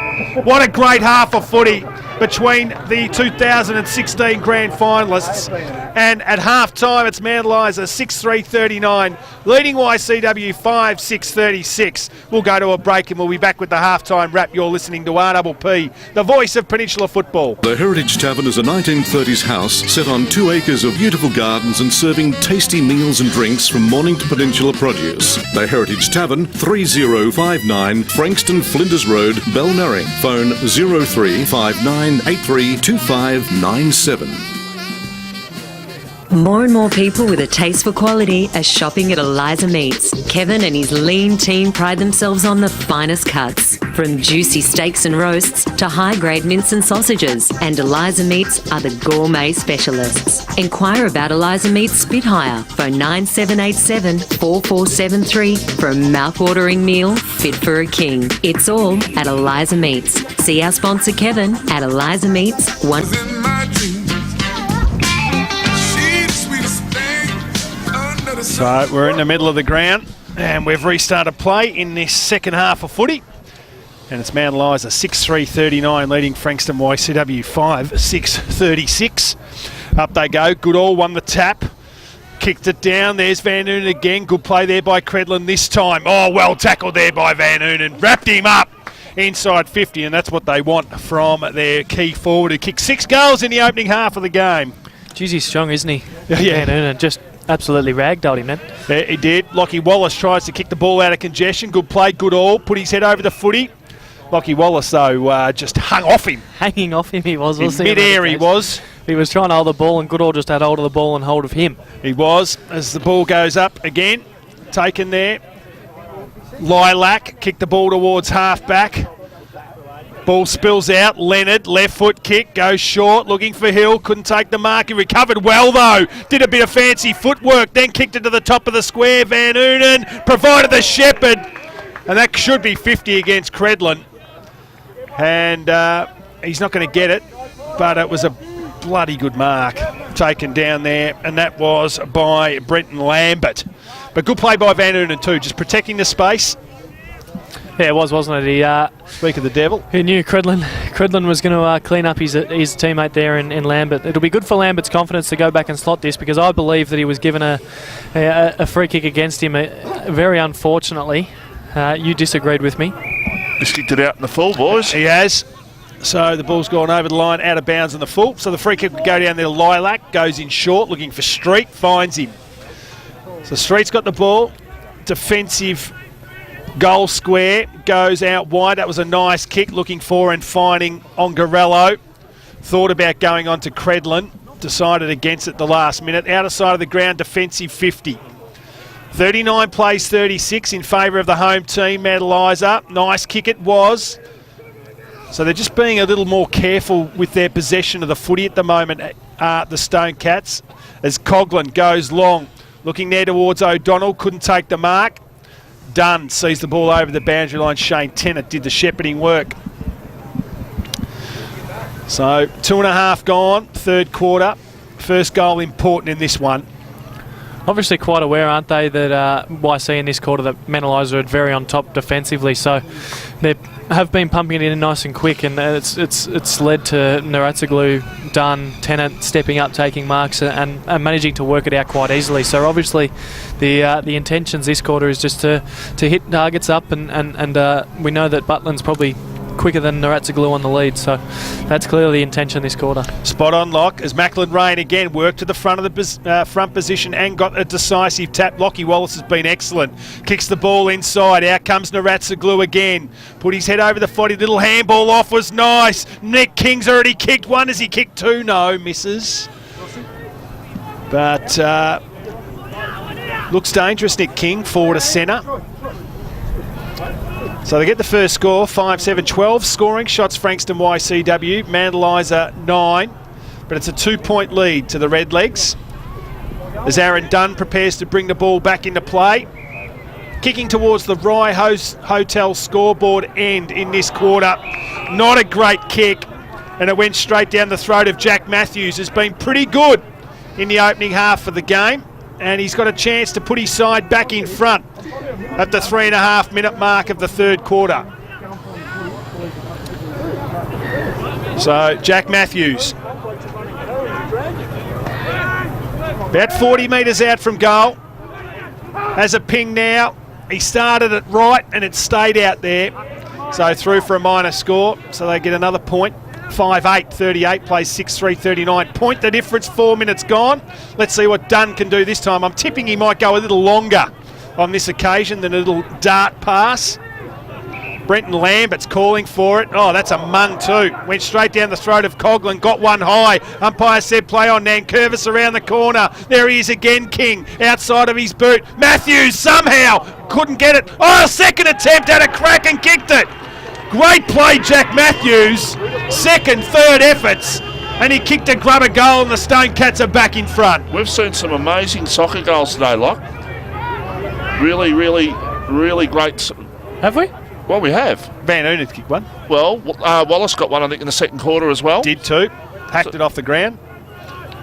What a great half of footy between the 2016 grand finalists, and at half time it's Mount Eliza 6-3-39 leading YCW 5-6-36. We'll go to a break and we'll be back with the halftime wrap. You're listening to RPP, the voice of Peninsula football. The Heritage Tavern is a 1930s house set on 2 acres of beautiful gardens and serving tasty meals and drinks from morning to Peninsula produce. The Heritage Tavern, 3059 Frankston Flinders Road, Belnarring. Phone 0359832597. More and more people with a taste for quality are shopping at Eliza Meats. Kevin and his lean team pride themselves on the finest cuts, from juicy steaks and roasts to high-grade mince and sausages. And Eliza Meats are the gourmet specialists. Inquire about Eliza Meats Spitfire. Phone 9787 4473 for a mouth-watering meal fit for a king. It's all at Eliza Meats. See our sponsor Kevin at Eliza Meats. So we're in the middle of the ground and we've restarted play in this second half of footy. And it's Mount Eliza 6-3-39 leading Frankston YCW 5-6-36. Up they go. Goodall won the tap. Kicked it down. There's Van Inen again. Good play there by Credlin this time. Oh, well tackled there by Van Inen. Wrapped him up inside 50, and that's what they want from their key forward, who kicked 6 goals in the opening half of the game. Jeez, he's strong, isn't he? Yeah. Van Inen just absolutely ragdolled him then. Yeah, he did. Lockie Wallace tries to kick the ball out of congestion. Good play, good all. Put his head over the footy. Lockie Wallace, though, just hung off him. Hanging off him he was. In mid-air he was. He was trying to hold the ball and Goodall just had hold of the ball and hold of him. He was. As the ball goes up again, taken there. Lilac kicked the ball towards half-back. Ball spills out. Leonard, left foot kick, goes short, looking for Hill. Couldn't take the mark. He recovered well, though. Did a bit of fancy footwork, then kicked it to the top of the square. Van Inen provided the shepherd. And that should be 50 against Credlin. And he's not going to get it, but it was a bloody good mark taken down there, and that was by Brenton Lambert. But good play by Van Uden too, just protecting the space. Yeah, it was, wasn't it? He Speak of the devil. He knew Credlin was going to clean up his teammate there in Lambert. It'll be good for Lambert's confidence to go back and slot this, because I believe that he was given a free kick against him, very unfortunately. You disagreed with me. He's kicked it out in the full, boys. He has. So the ball's gone over the line, out of bounds in the full. So the free kick will go down there. Lilac goes in short, looking for Street, finds him. So Street's got the ball. Defensive goal square, goes out wide. That was a nice kick, looking for and finding Ongarello. Thought about going on to Credlin, decided against it the last minute. Outer side of the ground, defensive 50. 39 plays 36 in favour of the home team, Eliza. Nice kick it was. So they're just being a little more careful with their possession of the footy at the moment, the Stone Cats, as Coughlin goes long. Looking there towards O'Donnell, couldn't take the mark. Dunn sees the ball over the boundary line. Shane Tennant did the shepherding work. So 2.5 gone, third quarter. First goal important in this one. Obviously quite aware, aren't they, that YC in this quarter that Eliza are very on top defensively. So they have been pumping it in nice and quick, and it's led to Naratsoglu, Dunn, Tennant stepping up, taking marks, and managing to work it out quite easily. So obviously the intentions this quarter is just to hit targets up, and we know that Butlin's probably quicker than Naratsoglu on the lead, so that's clearly the intention this quarter. Spot on, Lock, as Macklin Rain again worked to the front of the front position and got a decisive tap. Lockie Wallace has been excellent. Kicks the ball inside. Out comes Naratsoglu again. Put his head over the 40. Little handball off was nice. Nick King's already kicked one. Has he kicked two? No, misses. But looks dangerous, Nick King, forward to centre. So they get the first score, 5-7-12. Scoring shots, Frankston YCW. Mandeliza 9. But it's a 2-point lead to the Redlegs. As Aaron Dunn prepares to bring the ball back into play. Kicking towards the Rye Hotel scoreboard end in this quarter. Not a great kick. And it went straight down the throat of Jack Matthews, who's been pretty good in the opening half of the game. And he's got a chance to put his side back in front at the 3.5 minute mark of the third quarter. So Jack Matthews, about 40 metres out from goal, has a ping now. He started it right and it stayed out there. So through for a minor score, so they get another point. 5-8, 38, plays 6-3, 39. Point the difference, 4 minutes gone. Let's see what Dunn can do this time. I'm tipping he might go a little longer on this occasion than a little dart pass. Brenton Lambert's calling for it. Oh, that's a mung too. Went straight down the throat of Coughlin, got one high. Umpire said play on. Nankervis around the corner. There he is again, King, outside of his boot. Matthews somehow couldn't get it. Oh, second attempt, had a crack and kicked it. Great play, Jack Matthews. Second, third efforts. And he kicked a grubber goal and the Stone Cats are back in front. We've seen some amazing soccer goals today, Locke. Really, really, really great. Have we? Well, we have. Van Uden kicked one. Well, Wallace got one, I think, in the second quarter as well. Did too. Hacked it off the ground.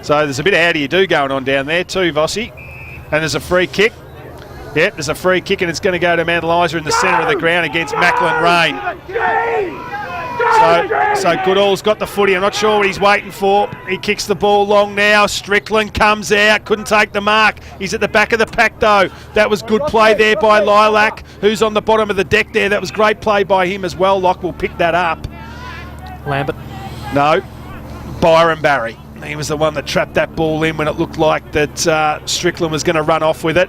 So there's a bit of how do you do going on down there too, Vossi. And there's a free kick. Yep, there's a free kick and it's going to go to Mandeliza in the centre of the ground against Macklin Rain. So Goodall's got the footy. I'm not sure what he's waiting for. He kicks the ball long now. Strickland comes out. Couldn't take the mark. He's at the back of the pack though. That was good play there by Lilac, who's on the bottom of the deck there. That was great play by him as well. Locke will pick that up. Lambert. No. Byron Barry. He was the one that trapped that ball in when it looked like that Strickland was going to run off with it.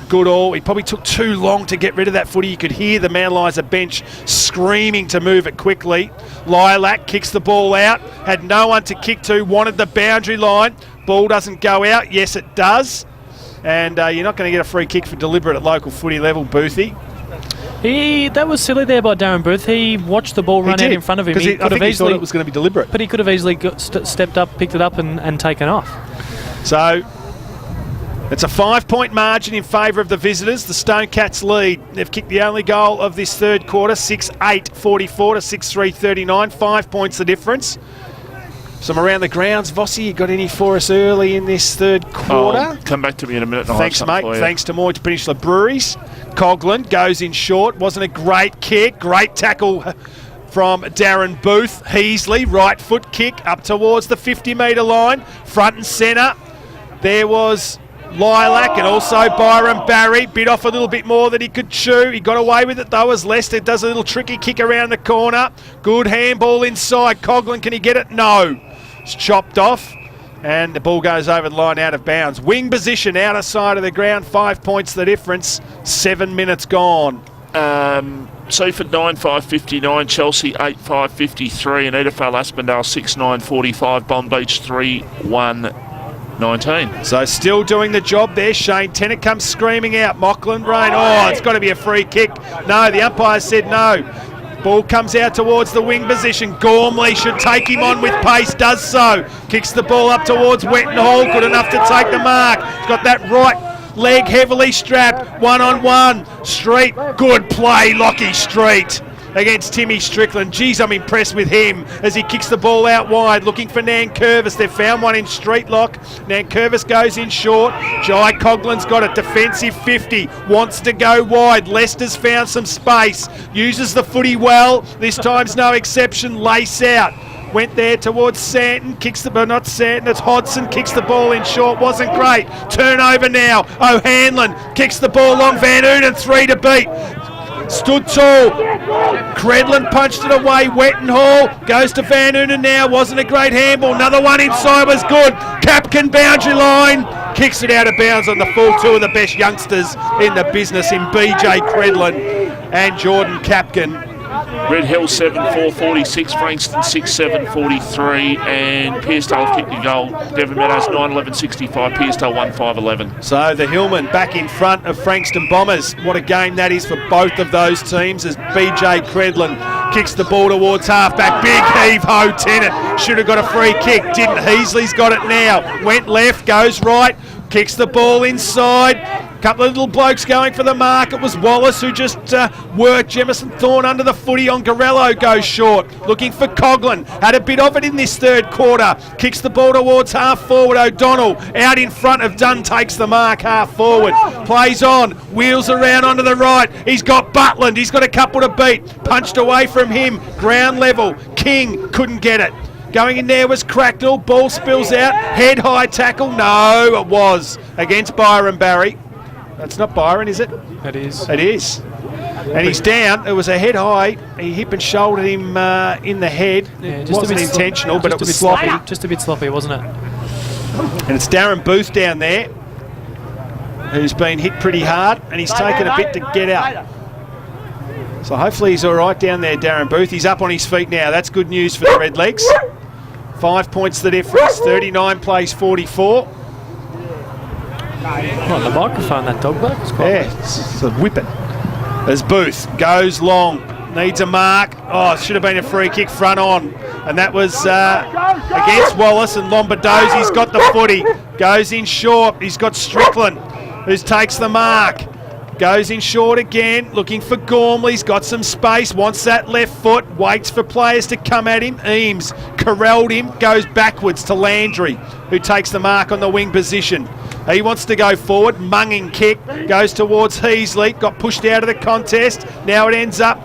Goodall, he probably took too long to get rid of that footy. You could hear the Mandeliza bench screaming to move it quickly. Lilac kicks the ball out, had no one to kick to, wanted the boundary line. Ball doesn't go out. Yes, it does. And you're not going to get a free kick for deliberate at local footy level, Boothie. That was silly there by Darren Booth. He watched the ball run out in front of him. I think he thought it was going to be deliberate. But he could have easily stepped up, picked it up and taken off. So It's a 5-point margin in favour of the visitors. The Stone Cats lead. They've kicked the only goal of this third quarter, 6-8-44 to 6-3-39. 5 points the difference. Some around the grounds. Vossi, you got any for us early in this third quarter? Come back to me in a minute. And Thanks, mate. Thanks to Moy Peninsula Breweries. Coghlan goes in short. Wasn't a great kick. Great tackle from Darren Booth. Heasley, right foot kick up towards the 50-metre line. Front and centre. There was Lilac and also Byron Barry. Bit off a little bit more than he could chew. He got away with it though as Lester does a little tricky kick around the corner. Good handball inside. Coghlan, can he get it? No. It's chopped off and the ball goes over the line out of bounds. Wing position, outer side of the ground. 5 points the difference. 7 minutes gone. Seaford 9-5-59, Chelsea 8-5-53, and Edithvale Aspendale 6-9-45, Bond Beach 3-1-19. So still doing the job there. Shane Tennant comes screaming out. Mockland Rain. Oh, it's got to be a free kick. No, the umpire said no. Ball comes out towards the wing position. Gormley should take him on with pace, does so. Kicks the ball up towards Wetton Hall. Good enough to take the mark. He's got that right leg heavily strapped. 1-on-1. Street. Good play, Lockie Street against Timmy Strickland. Geez, I'm impressed with him as he kicks the ball out wide, looking for Nankervis. They've found one in Streetlock. Nankervis goes in short. Jai Coghlan's got it. Defensive 50. Wants to go wide. Lester's found some space. Uses the footy well. This time's no exception. Lace out. Went there towards Santon, kicks the ball, not Santon, it's Hodson, kicks the ball in short, wasn't great. Turnover now, O'Hanlon kicks the ball long, Van Uden 3 to beat. Stood tall, Credlin punched it away, Wetton Hall goes to Van Uden now, wasn't a great handball, another one inside was good. Capkin boundary line, kicks it out of bounds on the full. Two of the best youngsters in the business in BJ Credlin and Jordan Capkin. Red Hill 7-4-46, Frankston 6-7-43, and Pearcedale kicked a goal. Devon Meadows 9-11-65, Pearcedale 1-5-11. So the Hillman back in front of Frankston Bombers. What a game that is for both of those teams as BJ Credlin kicks the ball towards halfback. Big heave-ho Tennant. Should have got a free kick. Didn't. Heasley's got it now. Went left, goes right, kicks the ball inside. Couple of little blokes going for the mark. It was Wallace who just worked Jemison Thorne under the footy on Garello. Goes short. Looking for Coghlan. Had a bit of it in this third quarter. Kicks the ball towards half forward. O'Donnell out in front of Dunn. Takes the mark half forward. Plays on. Wheels around onto the right. He's got Butland. He's got a couple to beat. Punched away from him. Ground level. King couldn't get it. Going in there was Cracknell. Ball spills out. Head high tackle. No, it was against Byron Barry. That's not Byron, is it? It is. It is. And he's down. It was a head high. He hip and shouldered him in the head. Yeah, it wasn't intentional, but it was sloppy. Just a bit sloppy, wasn't it? And it's Darren Booth down there who's been hit pretty hard, and he's taken a bit to get out. So hopefully he's all right down there, Darren Booth. He's up on his feet now. That's good news for the Redlegs. 5 points the difference. 39 plays 44. On the microphone, that dog bloke. It's a whipping. As Booth goes long, needs a mark. Oh, it should have been a free kick front on. And that was against Wallace, and Lombardozzi's got the footy. Goes in short. He's got Strickland, who takes the mark. Goes in short again, looking for Gormley's got some space, wants that left foot, waits for players to come at him. Eames corralled him, goes backwards to Landry, who takes the mark on the wing position. He wants to go forward, munging kick, goes towards Heasley, got pushed out of the contest. Now it ends up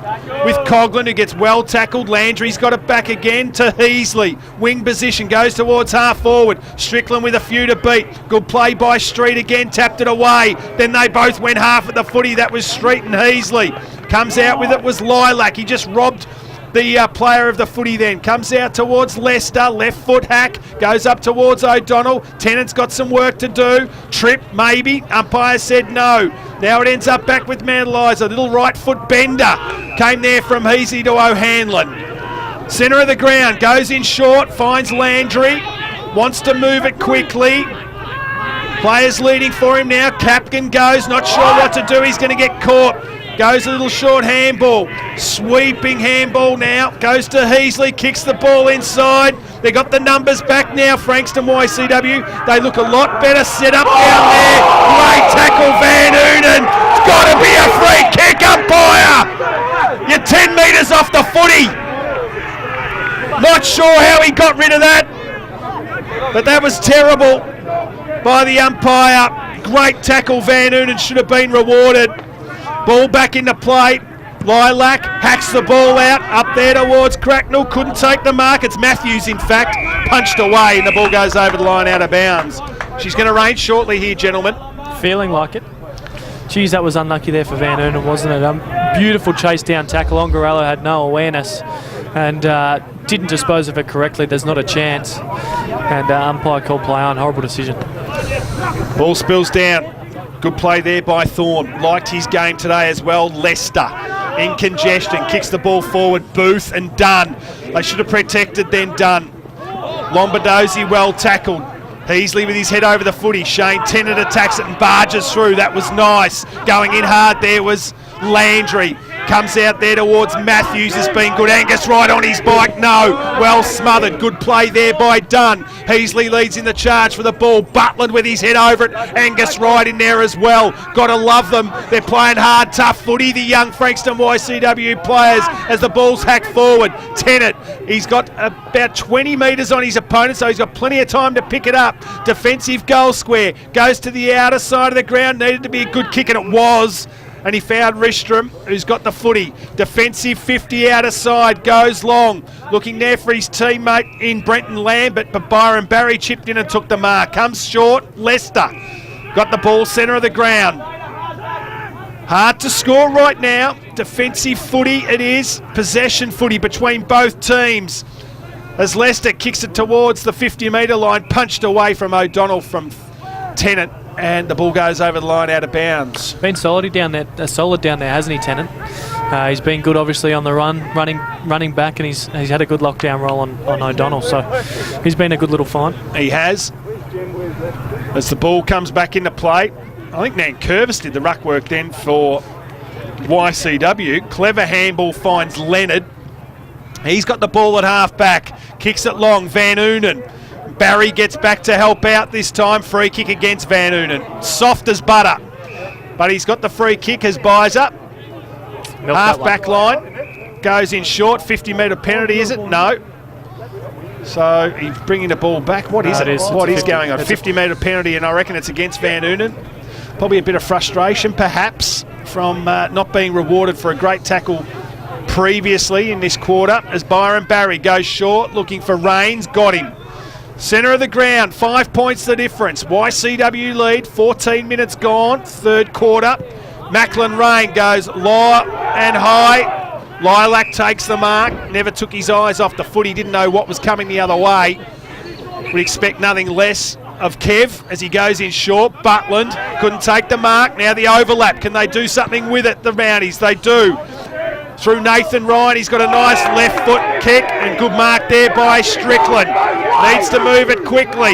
with Coghlan, who gets well tackled. Landry's got it back again to Heasley. Wing position, goes towards half forward. Strickland with a few to beat. Good play by Street again, tapped it away. Then they both went half at the footy. That was Street and Heasley. Comes out with it was Lilac. He just robbed the player of the footy then. Comes out towards Lester, left foot hack, goes up towards O'Donnell. Tennant's got some work to do. Trip, maybe. Umpire said no. Now it ends up back with Eliza. Little right foot bender. Came there from Heasy to O'Hanlon. Centre of the ground, goes in short, finds Landry. Wants to move it quickly. Players leading for him now. Capkin goes, not sure what to do. He's going to get caught. Goes a little short handball. Sweeping handball now. Goes to Heasley, kicks the ball inside. They got the numbers back now, Frankston YCW. They look a lot better set up down there. Great tackle, Van Oonen. It's got to be a free kick, umpire. You're 10 metres off the footy. Not sure how he got rid of that, but that was terrible by the umpire. Great tackle, Van Oonen should have been rewarded. Ball back into play. Lilac hacks the ball out up there towards Cracknell. Couldn't take the mark. It's Matthews, in fact, punched away, and the ball goes over the line out of bounds. She's going to range shortly here, gentlemen. Feeling like it. Geez, that was unlucky there for Van Oonen, wasn't it? Beautiful chase down tackle. Ongarello had no awareness and didn't dispose of it correctly. There's not a chance. And umpire called play on. Horrible decision. Ball spills down. Good play there by Thorne. Liked his game today as well. Leicester in congestion. Kicks the ball forward. Booth and Dunn. They should have protected then Dunn. Lombardozzi well tackled. Peasley with his head over the footy. Shane Tennant attacks it and barges through. That was nice. Going in hard there was Landry. Comes out there towards Matthews. Has been good. Angus right on his bike. No. Well smothered. Good play there by Dunn. Peasley leads in the charge for the ball. Butland with his head over it. Angus right in there as well. Got to love them. They're playing hard, tough footy, the young Frankston YCW players, as the ball's hacked forward. Tennant, he's got about 20 metres on his opponent, so he's got plenty of time to pick it up. Defensive goal square. Goes to the outer side of the ground. Needed to be a good kick, and it was. And he found Ristrom, who's got the footy. Defensive 50 outer side, goes long. Looking there for his teammate in Brenton Lambert, but Byron Barry chipped in and took the mark. Comes short, Leicester. Got the ball centre of the ground. Hard to score right now. Defensive footy it is. Possession footy between both teams. As Leicester kicks it towards the 50-metre line, punched away from O'Donnell from Tennant. And the ball goes over the line out of bounds. Been solid down there, hasn't he, Tennant? He's been good, obviously, on the run, running back, and he's had a good lockdown role on O'Donnell. So he's been a good little find. He has. As the ball comes back into play, I think Nankervis did the ruck work then for YCW. Clever handball finds Leonard. He's got the ball at half back. Kicks it long. Van Oonen. Barry gets back to help out this time. Free kick against Van Oonen. Soft as butter. But he's got the free kick as Bizer. Half back line. Goes in short. 50-metre penalty, is it? No. So he's bringing the ball back. What is it? What is going on? 50-metre penalty, and I reckon it's against Van Oonen. Probably a bit of frustration, perhaps, from not being rewarded for a great tackle previously in this quarter. As Byron Barry goes short, looking for Rains. Got him. Centre of the ground, 5 points the difference. YCW lead, 14 minutes gone, third quarter. Macklin Rain goes low and high. Lilac takes the mark, never took his eyes off the footy, didn't know what was coming the other way. We expect nothing less of Kev as he goes in short. Butland couldn't take the mark, now the overlap. Can they do something with it, the Mounties? They do. Through Nathan Ryan, he's got a nice left foot kick and good mark there by Strickland. Needs to move it quickly.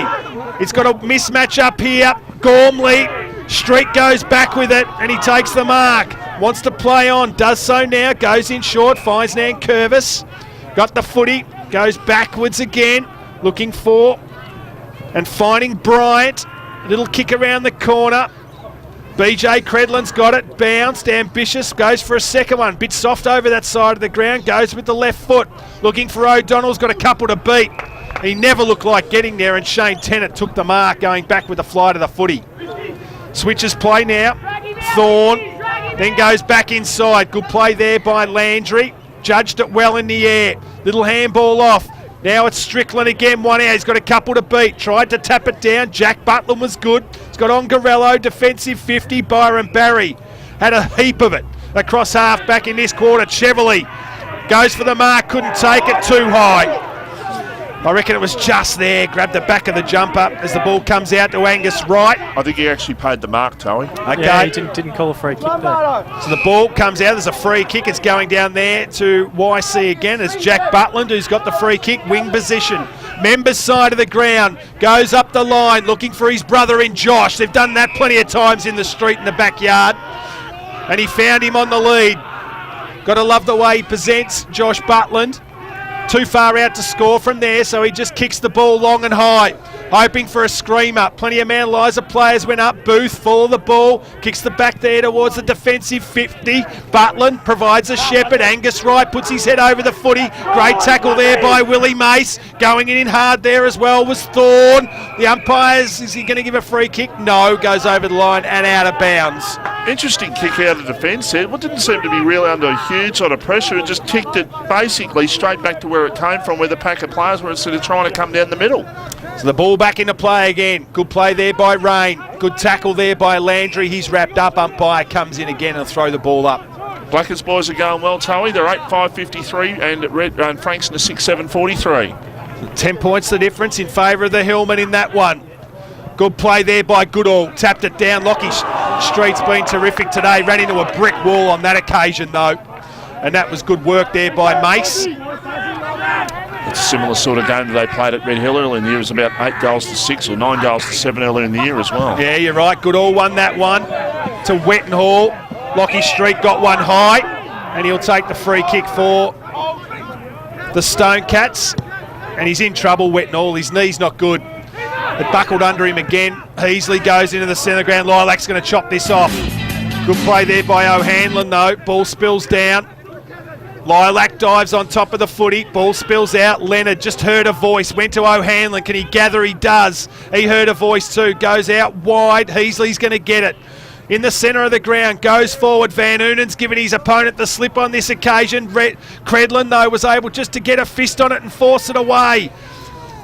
It's got a mismatch up here. Gormley, Street goes back with it and he takes the mark. Wants to play on, does so now, goes in short, finds Nankervis. Got the footy, goes backwards again, looking for and finding Bryant. Little kick around the corner. BJ Credlin's got it, bounced, ambitious, goes for a second one. Bit soft over that side of the ground, goes with the left foot. Looking for O'Donnell's got a couple to beat. He never looked like getting there, and Shane Tennant took the mark, going back with the fly to the footy. Switches play now. Thorne then goes back inside. Good play there by Landry. Judged it well in the air. Little handball off. Now it's Strickland again, one out. He's got a couple to beat. Tried to tap it down. Jack Butland was good. He's got Ongarello, defensive 50. Byron Barry had a heap of it. Across half back in this quarter. Cheverly goes for the mark. Couldn't take it, too high. I reckon it was just there. Grabbed the back of the jumper as the ball comes out to Angus Wright. I think he actually paid the mark, Toey. Okay. Yeah, he didn't call a free kick there. So the ball comes out. There's a free kick. It's going down there to YC again as Jack Butland, who's got the free kick, wing position. Members side of the ground, goes up the line looking for his brother in Josh. They've done that plenty of times in the street in the backyard. And he found him on the lead. Got to love the way he presents, Josh Butland. too far out to score from there, so he just kicks the ball long and high, hoping for a screamer. Plenty of Mount Eliza players went up. Booth, full of the ball, kicks the back there towards the defensive 50. Butland provides a shepherd. Angus Wright puts his head over the footy. Great tackle there by Willie Mace. Going in hard there as well was Thorne. The umpires, is he going to give a free kick? No, goes over the line and out of bounds. Interesting kick out of defence there. It didn't seem to be really under huge sort of pressure. It just kicked it basically straight back to where it came from, where the pack of players were instead of trying to come down the middle. So the ball back into play again. Good play there by Rain. Good tackle there by Landry. He's wrapped up. Umpire comes in again and throw the ball up. Blackers boys are going well, Toey. They're 8-5-53 and Frankston is 6-7-43. 10 points the difference in favour of the Hillman in that one. Good play there by Goodall. Tapped it down. Lockie Street's been terrific today. Ran into a brick wall on that occasion though. And that was good work there by Mace. It's a similar sort of game that they played at Red Hill earlier in the year. It was about 8-6 or 9-7 earlier in the year as well. Yeah, you're right. Goodall won that one to Wettenhall. Lockie Street got one high, and he'll take the free kick for the Stone Cats. And he's in trouble, Wettenhall. His knee's not good. It buckled under him again. Heasley goes into the centre ground. Lilac's going to chop this off. Good play there by O'Hanlon, though. Ball spills down. Lilac dives on top of the footy. Ball spills out. Leonard just heard a voice. Went to O'Hanlon. Can he gather? He does. He heard a voice too. Goes out wide. Heasley's going to get it. In the centre of the ground. Goes forward. Van Unen's given his opponent the slip on this occasion. Credlin, though, was able just to get a fist on it and force it away.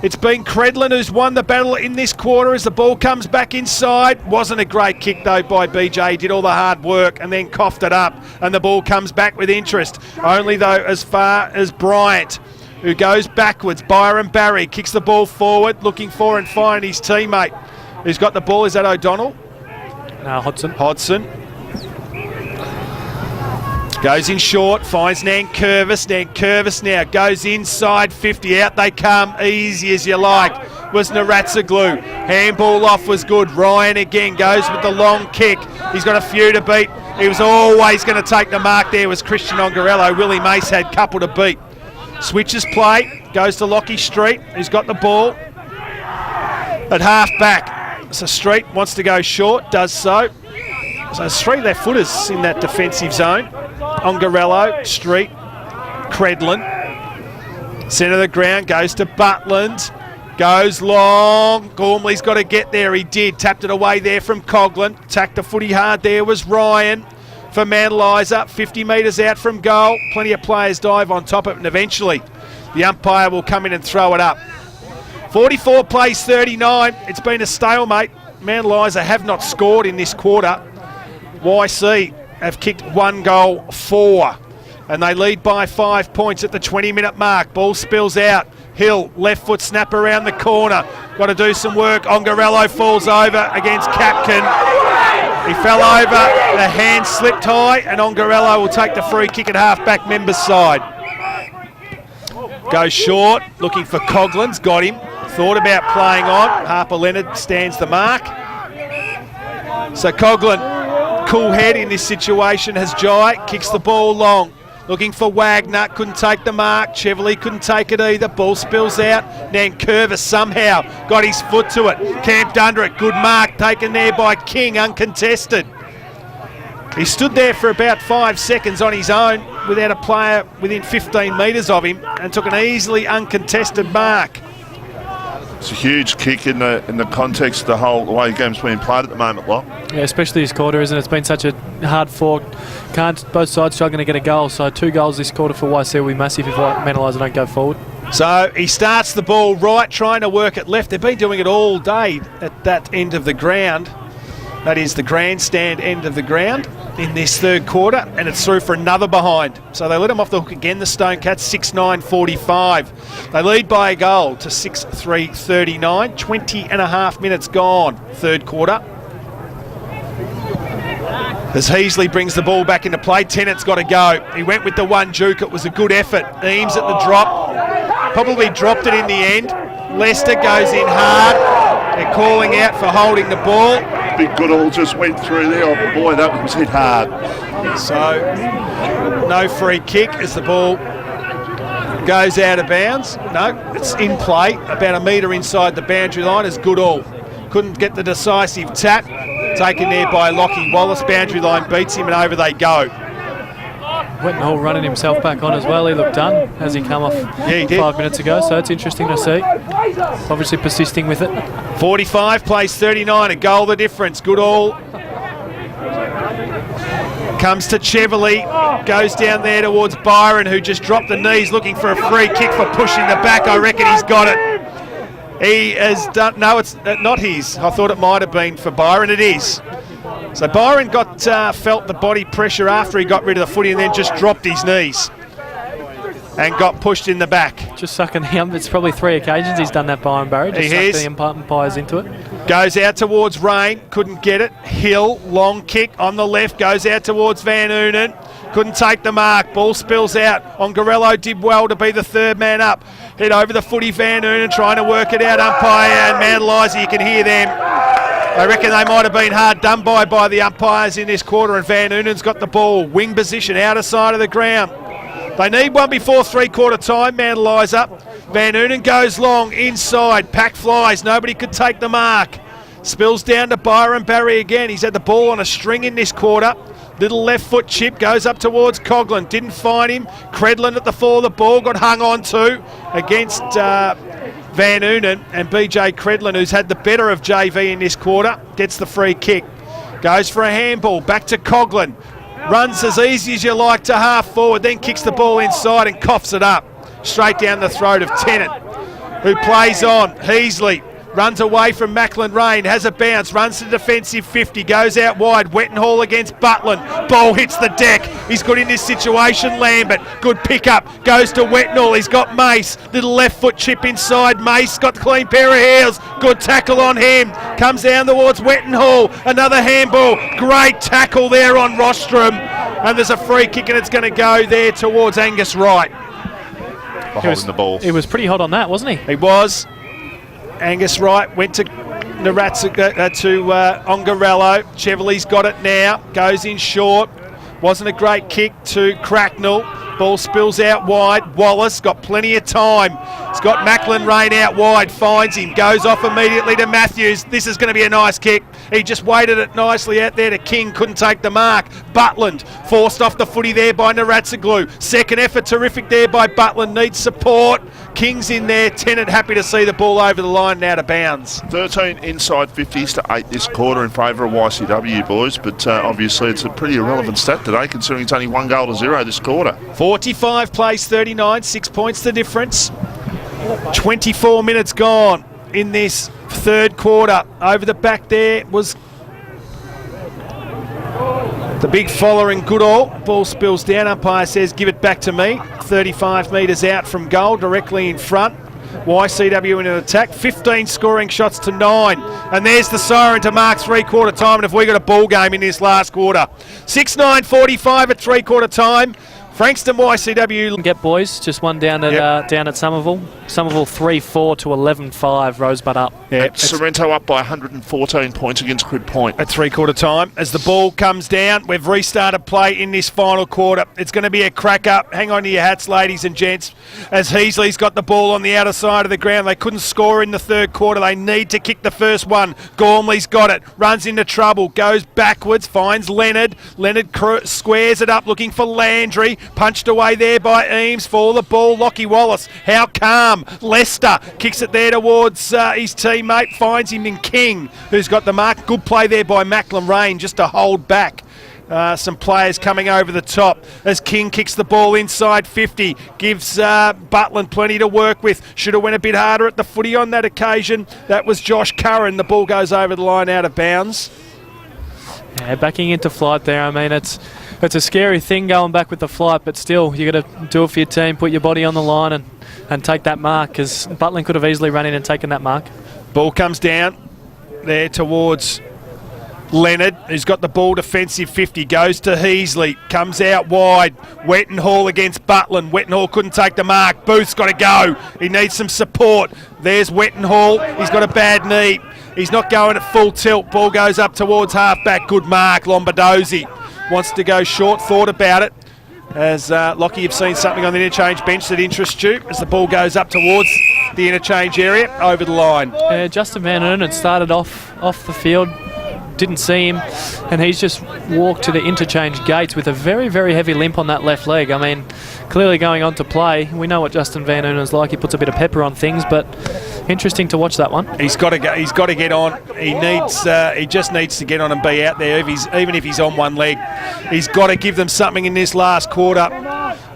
It's been Credlin who's won the battle in this quarter as the ball comes back inside. Wasn't a great kick though by BJ. He did all the hard work and then coughed it up, and the ball comes back with interest. Only though as far as Bryant, who goes backwards. Byron Barry kicks the ball forward, looking for and finding his teammate. Who's got the ball? Is that O'Donnell? No, Hodson. Goes in short, finds Nankervis. Nankervis now goes inside 50. Out they come, easy as you like. Was Naratsaglu. Handball off was good. Ryan again goes with the long kick. He's got a few to beat. He was always going to take the mark there, was Christian Ongarello. Willie Mace had couple to beat. Switches play, goes to Lockie Street, who's got the ball at half back. So Street wants to go short, does so. So 3 left footers in that defensive zone. Ongarello, Street, Credlin. Centre of the ground, goes to Butland. Goes long. Gormley's got to get there. He did. Tapped it away there from Coghlan. Tacked the footy hard there was Ryan for Mount Eliza. 50 metres out from goal. Plenty of players dive on top of it, and eventually the umpire will come in and throw it up. 44 plays 39. It's been a stalemate. Mount Eliza have not scored in this quarter. YC have kicked 1 goal, 4. And they lead by 5 points at the 20-minute mark. Ball spills out. Hill, left foot snap around the corner. Got to do some work. Ongarello falls over against Capkin. He fell over. The hand slipped high, and Ongarello will take the free kick at half-back members' side. Goes short, looking for Coughlin's. Got him. Thought about playing on. Harper Leonard stands the mark. So Coghlan, cool head in this situation, has Jai, kicks the ball long. Looking for Wagner, couldn't take the mark. Chevrolet couldn't take it either. Ball spills out. Nankervis somehow got his foot to it. Camped under it. Good mark taken there by King, uncontested. He stood there for about 5 seconds on his own without a player within 15 metres of him and took an easily uncontested mark. It's a huge kick in the context of the whole way the game's being played at the moment, Locke. Yeah, especially this quarter, isn't it? It's been such a hard fought. Both sides struggling to get a goal. So 2 goals this quarter for YC will be massive if Mount Eliza don't go forward. So he starts the ball right, trying to work it left. They've been doing it all day at that end of the ground. That is the grandstand end of the ground in this third quarter, and it's through for another behind. So they let him off the hook again, the Stone Cats, 6-9-45. They lead by a goal to 6-3-39. 20 and a half minutes gone, third quarter. As Heasley brings the ball back into play, Tennant's got to go. He went with the one juke. It was a good effort. Eames at the drop. Probably dropped it in the end. Lester goes in hard. They're calling out for holding the ball. Big Goodall just went through there. Oh boy, that was hit hard. So no free kick as the ball Goes out of bounds. No, it's in play. About a metre inside the boundary line is Goodall. Couldn't get the decisive tap. Taken there by Lockie Wallace. Boundary line beats him and over they go. Wettenhall running himself back on as well. He looked done as he come off 5 minutes ago, so it's interesting to see. Obviously persisting with it. 45 plays 39, a goal the difference. Goodall comes to Cheverley, goes down there towards Byron, who just dropped the knees looking for a free kick for pushing the back. I reckon he's got it. He has done. No, it's not his. I thought it might have been for Byron. It is. So Byron felt the body pressure after he got rid of the footy and then just dropped his knees and got pushed in the back. Just sucking him. It's probably 3 occasions he's done that, Byron Barry. Just sucking the umpires into it. Goes out towards Rain. Couldn't get it. Hill, long kick on the left. Goes out towards Van Oonen. Couldn't take the mark. Ball spills out. Ongarello did well to be the third man up. Head over the footy, Van Oonen trying to work it out. Umpire and man Eliza, you can hear them. I reckon they might have been hard done by the umpires in this quarter, and Van Oonen's got the ball. Wing position, outer side of the ground. They need one before 3/4 time, man Eliza. Van Oonen goes long, inside, pack flies, nobody could take the mark. Spills down to Byron Barry again. He's had the ball on a string in this quarter. Little left foot chip, goes up towards Coughlin. Didn't find him. Credlin at the fall of the ball, got hung on to against Van Oonen, and BJ Credlin, who's had the better of JV in this quarter, gets the free kick. Goes for a handball, back to Coughlin. Runs as easy as you like to half forward, then kicks the ball inside and coughs it up. Straight down the throat of Tennant, who plays on. Heasley runs away from Macklin Rain, has a bounce, runs to defensive 50, goes out wide. Wettenhall against Butland. Ball hits the deck. He's good in this situation, Lambert. Good pick-up. Goes to Wettenhall. He's got Mace. Little left foot chip inside. Mace got the clean pair of heels. Good tackle on him. Comes down towards Wettenhall. Another handball. Great tackle there on Rostrom. And there's a free kick, and it's going to go there towards Angus Wright. Holding the ball. He was pretty hot on that, wasn't he? He was. Angus Wright went to Ongarello. Cheverley's got it now. Goes in short. Wasn't a great kick to Cracknell. Ball spills out wide. Wallace got plenty of time. He's got Macklin Rain out wide. Finds him. Goes off immediately to Matthews. This is going to be a nice kick. He just weighted it nicely out there to King. Couldn't take the mark. Butland forced off the footy there by Naratsaglu. Second effort terrific there by Butland. Needs support. King's in there. Tennant happy to see the ball over the line and out of bounds. 13 inside 50s to 8 this quarter in favour of YCW, boys. But obviously it's a pretty irrelevant stat today, considering it's only 1-0 this quarter. 45 plays 39, 6 points the difference. 24 minutes gone in this third quarter. Over the back there was the big follower in Goodall. Ball spills down. Umpire says, give it back to me. 35 metres out from goal, directly in front. YCW in an attack. 15 scoring shots to 9. And there's the siren to mark 3/4 time. And if we got a ball game in this last quarter. 6-9-45 at 3/4 time. Frankston YCW. Get boys, just one down at Somerville. Somerville 3-4 to 11-5. Rosebud up. Sorrento up by 114 points against Crib Point. At 3/4 time. As the ball comes down, we've restarted play in this final quarter. It's going to be a crack up. Hang on to your hats, ladies and gents. As Heasley's got the ball on the outer side of the ground. They couldn't score in the third quarter. They need to kick the first one. Gormley's got it. Runs into trouble. Goes backwards. Finds Leonard. Leonard squares it up looking for Landry. Punched away there by Eames for the ball. Lockie Wallace. How calm. Lester kicks it there towards his teammate. Finds him in King, who's got the mark. Good play there by Macklin Rain just to hold back some players coming over the top. As King kicks the ball inside 50. Gives Butland plenty to work with. Should have went a bit harder at the footy on that occasion. That was Josh Curran. The ball goes over the line out of bounds. Yeah, backing into flight there. I mean, it's a scary thing going back with the flight, but still, you got to do it for your team, put your body on the line and take that mark, because Butland could have easily run in and taken that mark. Ball comes down there towards Leonard, who's got the ball defensive 50, goes to Heasley, comes out wide. Wettenhall against Butland. Wettenhall couldn't take the mark. Booth's got to go. He needs some support. There's Wettenhall. He's got a bad knee. He's not going at full tilt. Ball goes up towards halfback. Good mark. Lombardozzi wants to go short. Thought about it. As Lockie, you've seen something on the interchange bench that interests you as the ball goes up towards the interchange area, over the line. Justin Van Ernen started off the field, didn't see him, and he's just walked to the interchange gates with a very, very heavy limp on that left leg. I mean, clearly going on to play. We know what Justin Van Ernen's like. He puts a bit of pepper on things, but interesting to watch that one. He's got to get on. He just needs to get on and be out there. Even if he's on one leg, he's got to give them something in this last quarter.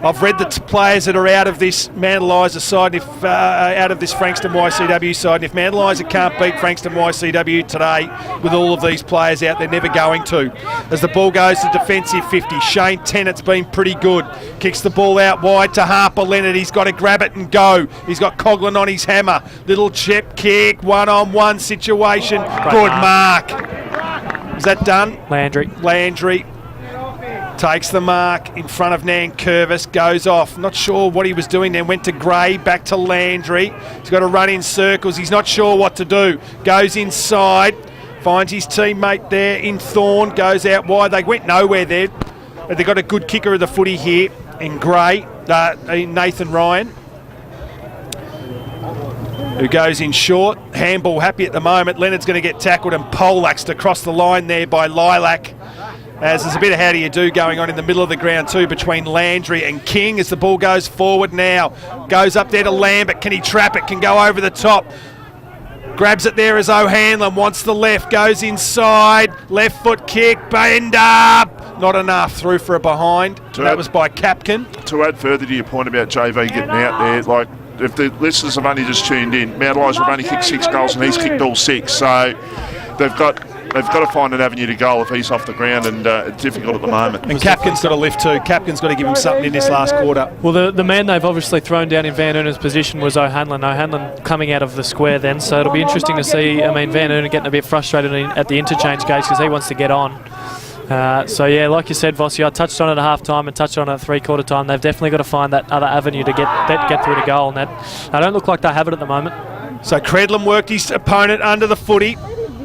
I've read the players that are out of this Mount Eliza side, out of this Frankston YCW side. And if Mount Eliza can't beat Frankston YCW today with all of these players out, they're never going to. As the ball goes to defensive 50, Shane Tennett's been pretty good. Kicks the ball out wide to Harper Leonard. He's got to grab it and go. He's got Coughlin on his hammer. Little chip kick, one-on-one situation. Good mark. Is that done? Landry takes the mark in front of Nankervis, goes off. Not sure what he was doing then. Went to Gray, back to Landry. He's got to run in circles. He's not sure what to do. Goes inside, finds his teammate there in Thorne, goes out wide. They went nowhere there. But they've got a good kicker of the footy here in Gray, Nathan Ryan, who goes in short. Handball happy at the moment. Leonard's going to get tackled and poleaxed across the line there by Lilac. As there's a bit of how do you do going on in the middle of the ground too between Landry and King as the ball goes forward now. Goes up there to Lambert. Can he trap it? Can go over the top. Grabs it there as O'Hanlon wants the left. Goes inside. Left foot kick. Bend up. Not enough. Through for a behind. That was by Capkin. To add further to your point about JV getting out there, like if the listeners have only just tuned in, Mount Eliza have only kicked 6 goals and he's kicked all 6. So they've got to find an avenue to goal if he's off the ground, and it's difficult at the moment. And Capkin's got to lift too. Capkin's got to give him something in this last quarter. Well, the man they've obviously thrown down in Van Ernen's position was O'Hanlon. O'Hanlon coming out of the square then, so it'll be interesting to see. I mean, Van Ernen getting a bit frustrated at the interchange gates because he wants to get on. So yeah, like you said, Vossi, I touched on it at half time and touched on it at 3/4 time. They've definitely got to find that other avenue to get through to goal, and they don't look like they have it at the moment. So Credlin worked his opponent under the footy.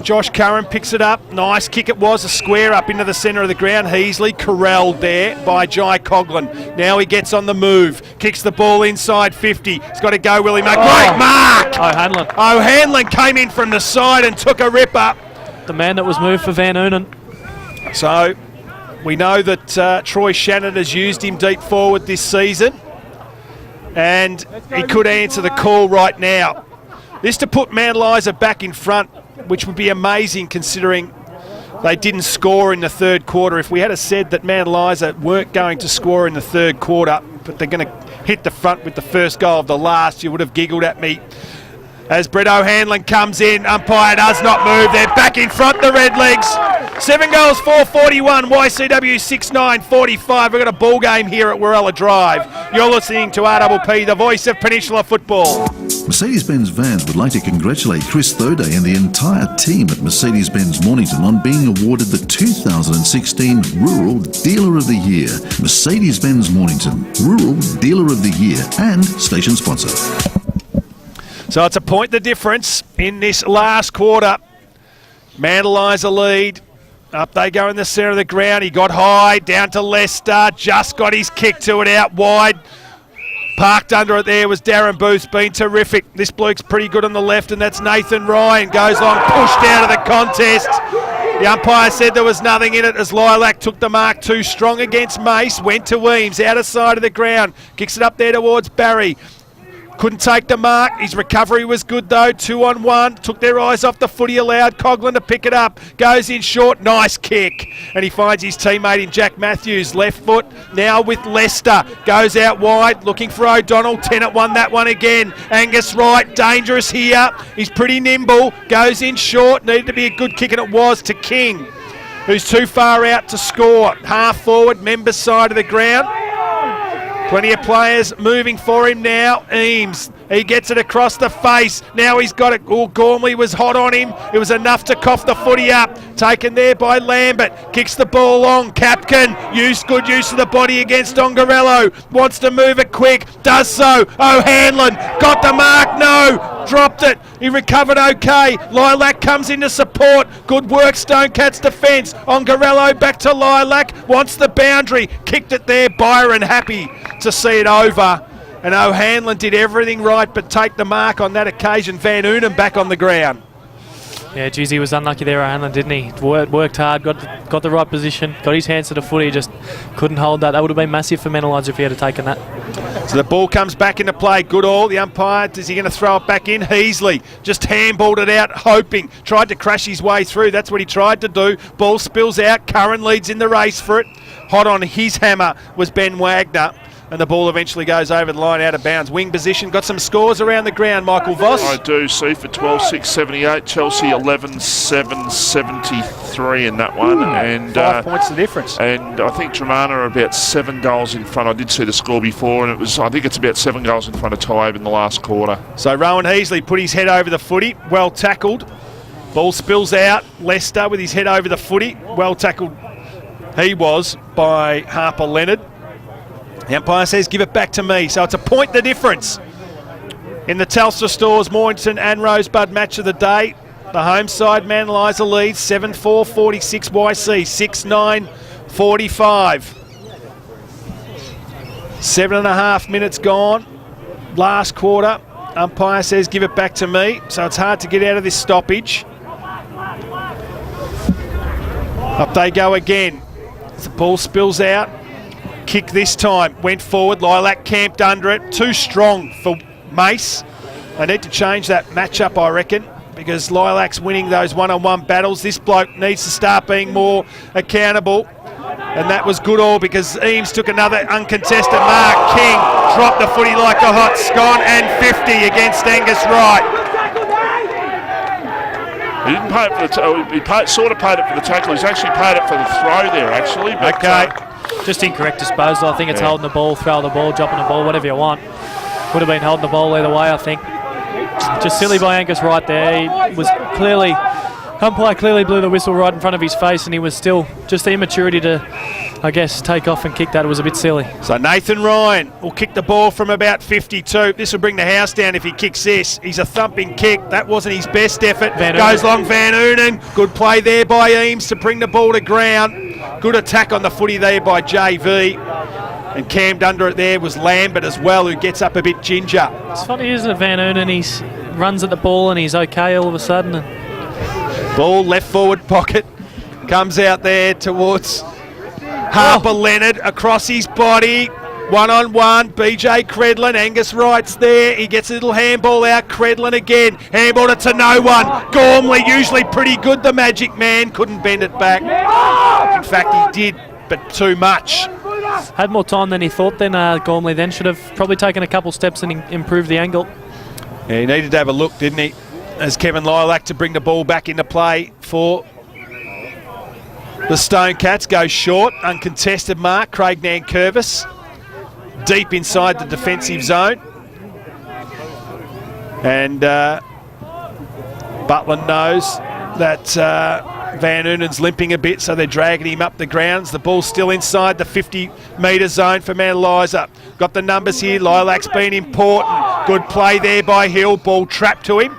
Josh Curran picks it up. Nice kick it was, a square up into the centre of the ground. Heasley corralled there by Jai Coughlin. Now he gets on the move. Kicks the ball inside 50. He's got to go, Willie Mack. Great mark! O'Hanlon came in from the side and took a rip up. The man that was moved for Van Ernen. So we know that Troy Shannon has used him deep forward this season, and he could answer the call right now. This to put Mount Eliza back in front, which would be amazing considering they didn't score in the third quarter. If we had said that Mount Eliza weren't going to score in the third quarter, but they're going to hit the front with the first goal of the last, you would have giggled at me. As Brett O'Hanlon comes in, umpire does not move. They're back in front, the Redlegs. 7 goals, 441, YCW 6-9-45. We've got a ball game here at Warella Drive. You're listening to RPP, the voice of Peninsula football. Mercedes-Benz Vans would like to congratulate Chris Thoday and the entire team at Mercedes-Benz Mornington on being awarded the 2016 Rural Dealer of the Year. Mercedes-Benz Mornington, Rural Dealer of the Year and station sponsor. So it's a point the difference in this last quarter. Mount Eliza lead. Up they go in the centre of the ground. He got high, down to Lester. Just got his kick to it out wide. Parked under it there was Darren Booth, been terrific. This bloke's pretty good on the left, and that's Nathan Ryan. Goes on, pushed out of the contest. The umpire said there was nothing in it as Lilac took the mark too strong against Mace. Went to Weems, outer side of the ground. Kicks it up there towards Barry. Couldn't take the mark. His recovery was good though. 2-on-1. Took their eyes off the footy, allowed Coughlin to pick it up. Goes in short. Nice kick. And he finds his teammate in Jack Matthews. Left foot now with Lester. Goes out wide looking for O'Donnell. Tennant won that one again. Angus Wright. Dangerous here. He's pretty nimble. Goes in short. Needed to be a good kick and it was to King, who's too far out to score. Half forward. Members side of the ground. Plenty of players moving for him now. Eames, he gets it across the face. Now he's got it. Oh, Gormley was hot on him. It was enough to cough the footy up. Taken there by Lambert. Kicks the ball long. Capkin, good use of the body against Dongarello. Wants to move it quick. Does so. O'Hanlon got the mark. No. dropped it. He recovered okay. Lilac comes into support. Good work, Stonecat's defence. Ongarello back to Lilac. Wants the boundary. Kicked it there. Byron happy to see it over. And O'Hanlon did everything right but take the mark on that occasion. Van Unum back on the ground. Yeah, geez, he was unlucky there, O'Hanlon, didn't he? Worked hard, got the right position, got his hands to the footy, just couldn't hold that. That would have been massive for Eliza if he had taken that. So the ball comes back into play. Goodall, the umpire, is he going to throw it back in? Heasley just handballed it out, hoping. Tried to crash his way through. That's what he tried to do. Ball spills out. Curran leads in the race for it. Hot on his hammer was Ben Wagner. And the ball eventually goes over the line out of bounds. Wing position. Got some scores around the ground, Michael Voss. I do see for 12-6-78. Chelsea 11-7-73 in that one. And 5 points the difference. And I think Dramana are about 7 goals in front. I did see the score before, and I think it's about 7 goals in front of Tyabb in the last quarter. So Rowan Heasley put his head over the footy. Well tackled. Ball spills out. Lester with his head over the footy. Well tackled he was by Harper Leonard. The umpire says, give it back to me. So it's a point the difference. In the Telstra Stores Mornington and Rosebud match of the day, the home side, Eliza leads 7-4, 46 YC, 6-9, 45. 7.5 minutes gone. Last quarter. Umpire says, give it back to me. So it's hard to get out of this stoppage. Up they go again. The ball spills out. Kick this time, went forward. Lilac camped under it. Too strong for Mace. They need to change that matchup, I reckon, because Lilac's winning those one-on-one battles. This bloke needs to start being more accountable. And that was Goodall because Eames took another uncontested mark. King dropped the footy like a hot scone and 50 against Angus Wright. He didn't pay it for he sort of paid it for the tackle. He's actually paid it for the throw there, actually. But, okay. Just incorrect disposal. I think it's holding the ball, throw the ball, dropping the ball, whatever you want. Would have been holding the ball either way, I think. Just silly by Angus right there. He was clearly, umpire clearly blew the whistle right in front of his face, and he was still just the immaturity to, I guess, take off and kick that. It was a bit silly. So Nathan Ryan will kick the ball from about 52. This will bring the house down if he kicks this. He's a thumping kick. That wasn't his best effort. Goes long, Van Unen. Good play there by Eames to bring the ball to ground. Good attack on the footy there by JV. And cammed under it there was Lambert as well, who gets up a bit ginger. It's funny, isn't it, Van Unen? He runs at the ball and he's okay all of a sudden. Ball left forward pocket. Comes out there towards Harper Leonard across his body. One-on-one, BJ Credlin. Angus Wright's there. He gets a little handball out. Credlin again. Handballed it to no one. Gormley, usually pretty good, the magic man. Couldn't bend it back. In fact, he did, but too much. Had more time than he thought then, Gormley then. Should have probably taken a couple steps and improved the angle. Yeah, he needed to have a look, didn't he? As Kevin Lilac to bring the ball back into play for the Stonecats. Goes short, uncontested mark. Craig Nankervis deep inside the defensive zone. And Butler knows that Van Unen's limping a bit, so they're dragging him up the grounds. The ball's still inside the 50-metre zone for Eliza. Got the numbers here. Lilac's been important. Good play there by Hill. Ball trapped to him.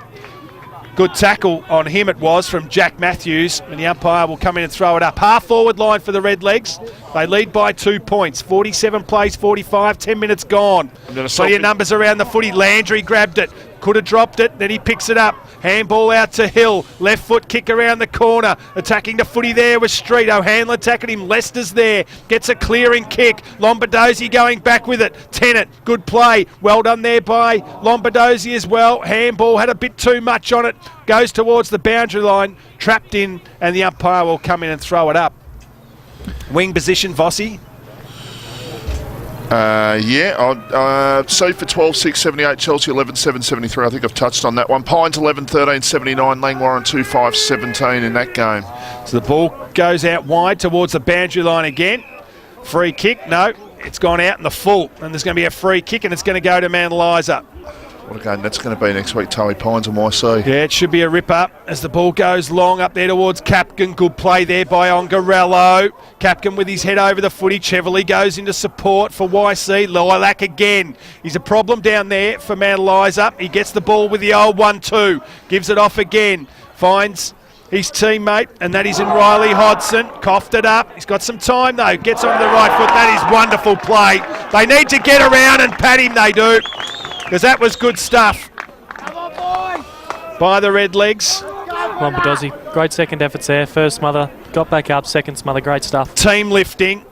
Good tackle on him it was from Jack Matthews, and the umpire will come in and throw it up. Half-forward line for the Redlegs. They lead by 2 points. 47 plays 45, 10 minutes gone. Plenty of numbers around the footy. Landry grabbed it. Could have dropped it, then he picks it up. Handball out to Hill. Left foot kick around the corner. Attacking the footy there was Street. O'Hanlon attacking him. Lester's there. Gets a clearing kick. Lombardozzi going back with it. Tennant, good play. Well done there by Lombardozzi as well. Handball had a bit too much on it. Goes towards the boundary line. Trapped in, and the umpire will come in and throw it up. Wing position, Vossi. I'll see for 12-6-78, Chelsea 11-7-73. I think I've touched on that one. Pines 11-13-79, Langwarren 2-5-17 in that game. So the ball goes out wide towards the boundary line again. Free kick, no, it's gone out in the full, and there's going to be a free kick, and it's going to go to Eliza. What a game that's going to be next week, Tully Pines and YC. Yeah, it should be a rip-up as the ball goes long up there towards Capkin. Good play there by Ongarello. Capkin with his head over the footy. Cheverley goes into support for YC. Lilac again. He's a problem down there for man Eliza. He gets the ball with the old 1-2. Gives it off again. Finds his teammate, and that is in Riley Hodson. Coughed it up. He's got some time, though. Gets onto the right foot. That is wonderful play. They need to get around and pat him, they do. Because that was good stuff by the Redlegs. Well, Badozzi, great second efforts there. First smother, got back up. Second smother, great stuff. Team lifting.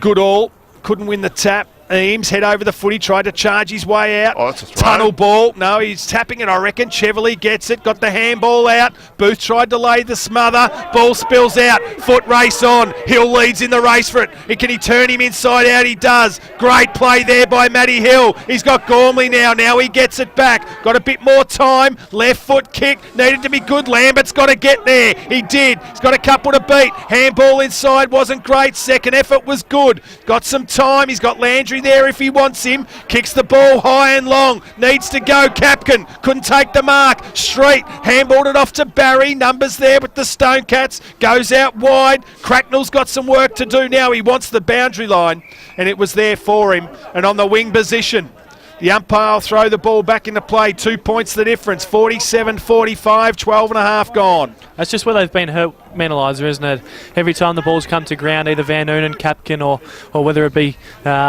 Goodall couldn't win the tap. Eames, head over the footy, tried to charge his way out. Oh, that's a throw. Tunnel ball. No, he's tapping it, I reckon. Cheverley gets it, got the handball out. Booth tried to lay the smother. Ball spills out. Foot race on. Hill leads in the race for it. Can he turn him inside out? He does. Great play there by Matty Hill. He's got Gormley now. Now he gets it back. Got a bit more time. Left foot kick. Needed to be good. Lambert's got to get there. He did. He's got a couple to beat. Handball inside wasn't great. Second effort was good. Got some time. He's got Landry there if he wants him. Kicks the ball high and long. Needs to go. Capkin couldn't take the mark. Street handballed it off to Barry. Numbers there with the Stone Cats. Goes out wide. Cracknell's got some work to do now. He wants the boundary line, and it was there for him. And on the wing position, the umpire will throw the ball back into play. 2 points the difference. 47-45, 12 and a half gone. That's just where they've been hurt, man, Eliza, isn't it? Every time the ball's come to ground, either Van Noonan, Capkin, or whether it be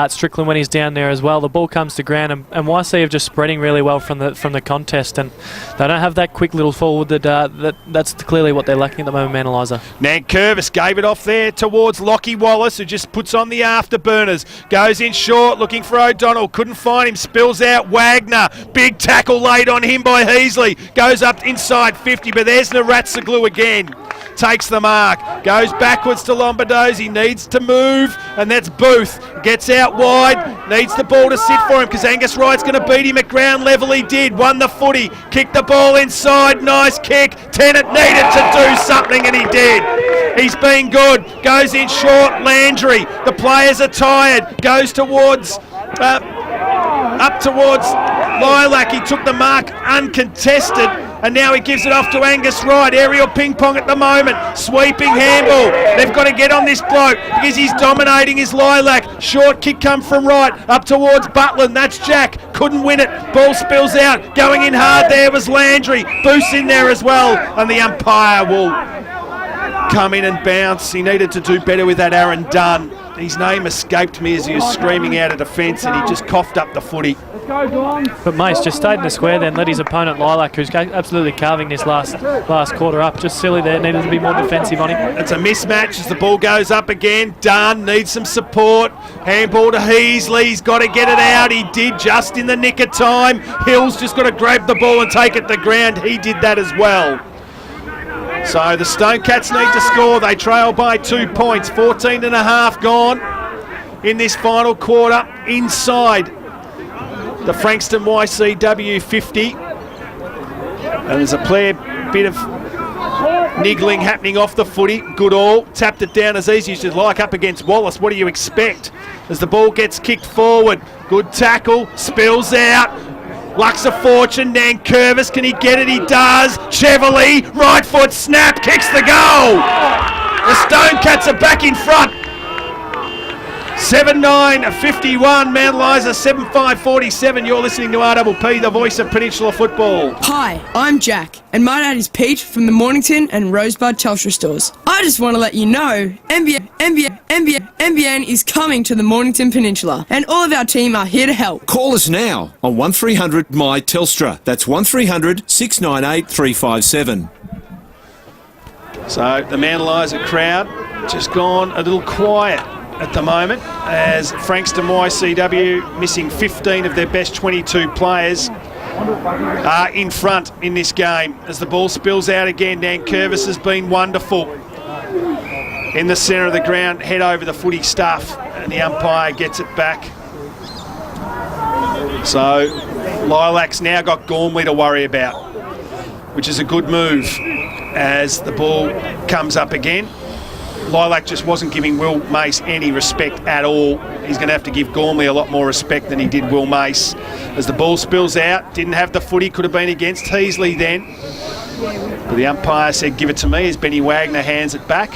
Strickland when he's down there as well, the ball comes to ground, and YC are just spreading really well from the contest, and they don't have that quick little forward that's clearly what they're lacking at the moment, man, Eliza. Nankervis gave it off there towards Lockie Wallace, who just puts on the afterburners. Goes in short, looking for O'Donnell. Couldn't find him. Spills out Wagner. Big tackle laid on him by Heasley. Goes up inside 50, but there's Naratsaglu again. Takes the mark. Goes backwards to Lombardozzi. Needs to move, and that's Booth. Gets out wide. Needs the ball to sit for him because Angus Wright's going to beat him at ground level. He did. Won the footy. Kicked the ball inside. Nice kick. Tennant needed to do something, and he did. He's been good. Goes in short. Landry. The players are tired. Goes towards... up towards Lilac. He took the mark uncontested, and now he gives it off to Angus Wright. Aerial ping pong at the moment. Sweeping handball. They've got to get on this bloke because he's dominating his Lilac. Short kick come from Wright up towards Butland. That's Jack. Couldn't win it. Ball spills out. Going in hard there was Landry. Boost in there as well, and the umpire will come in and bounce. He needed to do better with that, Aaron Dunn. His name escaped me as he was screaming out of defence, and he just coughed up the footy. But Mace just stayed in the square then, let his opponent Lilac, who's absolutely carving this last quarter up. Just silly there, needed to be more defensive on him. It's a mismatch as the ball goes up again. Dunn needs some support. Handball to Heasley. He's got to get it out. He did just in the nick of time. Hill's just got to grab the ball and take it to ground. He did that as well. So the Stone Cats need to score. They trail by 2 points. 14 and a half gone in this final quarter inside the Frankston YCW 50. And there's a bit of niggling happening off the footy. Goodall tapped it down as easy as you'd like up against Wallace. What do you expect as the ball gets kicked forward? Good tackle, spills out. Lucks a fortune. Nankervis, can he get it? He does. Cheverley, right foot snap, kicks the goal. The Stone Cats are back in front. 7-9-51, Man Eliza 7-5-47. You're listening to RPP, the voice of Peninsula football. Hi, I'm Jack, and my dad is Pete from the Mornington and Rosebud Telstra stores. I just want to let you know, NBN is coming to the Mornington Peninsula, and all of our team are here to help. Call us now on 1300 My Telstra. That's 1300 698 357. So the Man Eliza crowd just gone a little quiet at the moment as Frankston YCW, missing 15 of their best 22 players, are in front in this game. As the ball spills out again, Nankervis has been wonderful in the centre of the ground, head over the footy stuff, and the umpire gets it back. So Lilac's now got Gormley to worry about, which is a good move as the ball comes up again. Lilac just wasn't giving Will Mace any respect at all. He's going to have to give Gormley a lot more respect than he did Will Mace. As the ball spills out, didn't have the footy, could have been against Heasley then. But the umpire said, give it to me, as Benny Wagner hands it back.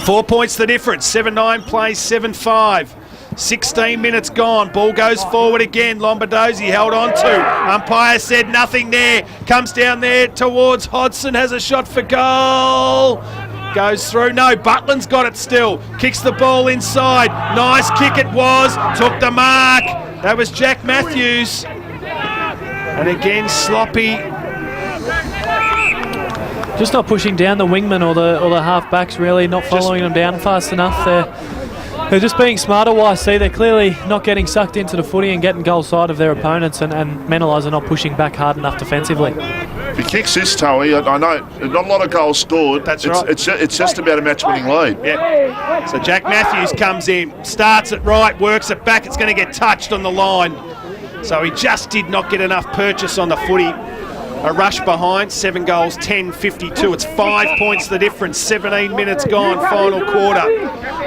4 points the difference. 7-9 plays 7-5. 16 minutes gone. Ball goes forward again. Lombardozzi held on to. Umpire said nothing there. Comes down there towards Hodson. Has a shot for goal. Goes through. No, Butland's got it still. Kicks the ball inside. Nice kick it was. Took the mark. That was Jack Matthews. And again, sloppy. Just not pushing down the wingman or the half-backs, really. Not following them down fast enough. They're just being smarter, YC. They're clearly not getting sucked into the footy and getting goal side of their opponents, and Eliza not pushing back hard enough defensively. If he kicks this, Toey, I know not a lot of goals scored. That's right. It's just about a match-winning lead. Yeah. So Jack Matthews comes in, starts it right, works it back. It's going to get touched on the line. So he just did not get enough purchase on the footy. A rush behind, 7 goals, 10-52. It's 5 points the difference. 17 minutes gone, final quarter.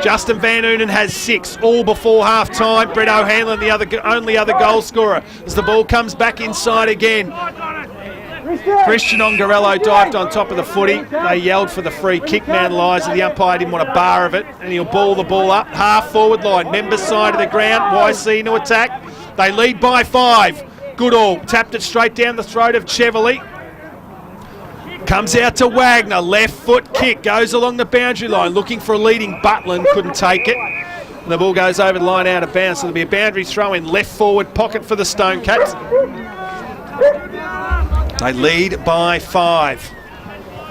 Justin Van Oonen has 6, all before half-time. Brett O'Hanlon, the only other goal scorer. As the ball comes back inside again. Christian Ongarello dived on top of the footy. They yelled for the free kick, man. Eliza, the umpire didn't want a bar of it, and he'll ball the ball up. Half-forward line, members side of the ground. YC to attack. They lead by 5. Goodall tapped it straight down the throat of Cheverley. Comes out to Wagner. Left foot kick. Goes along the boundary line. Looking for a leading Butland. Couldn't take it. And the ball goes over the line out of bounds. So there'll be a boundary throw in left forward pocket for the Stone Cats. They lead by 5.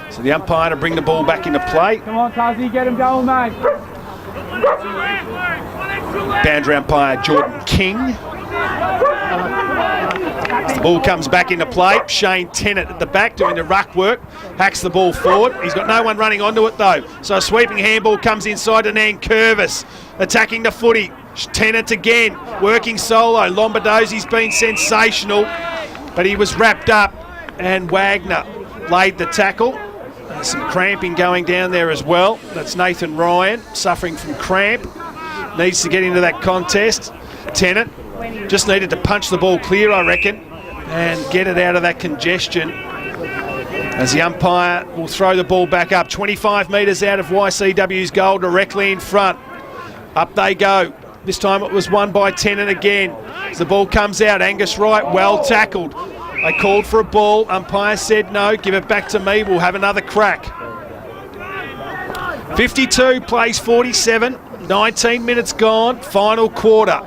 So the umpire to bring the ball back into play. Come on, Kazi, get him going, mate. Boundary umpire Jordan King. The ball comes back into play. Shane Tennant at the back doing the ruck work. Hacks the ball forward. He's got no one running onto it though. So a sweeping handball comes inside to Nankervis. Attacking the footy. Tennant again. Working solo. Lombardozzi's been sensational. But he was wrapped up. And Wagner laid the tackle. There's some cramping going down there as well. That's Nathan Ryan suffering from cramp. Needs to get into that contest. Tennant just needed to punch the ball clear, I reckon, and get it out of that congestion. As the umpire will throw the ball back up. 25 metres out of YCW's goal, directly in front. Up they go. This time it was won by Tennant again. As the ball comes out, Angus Wright, well tackled. They called for a ball. Umpire said no, give it back to me. We'll have another crack. 52 plays 47. 19 minutes gone. Final quarter.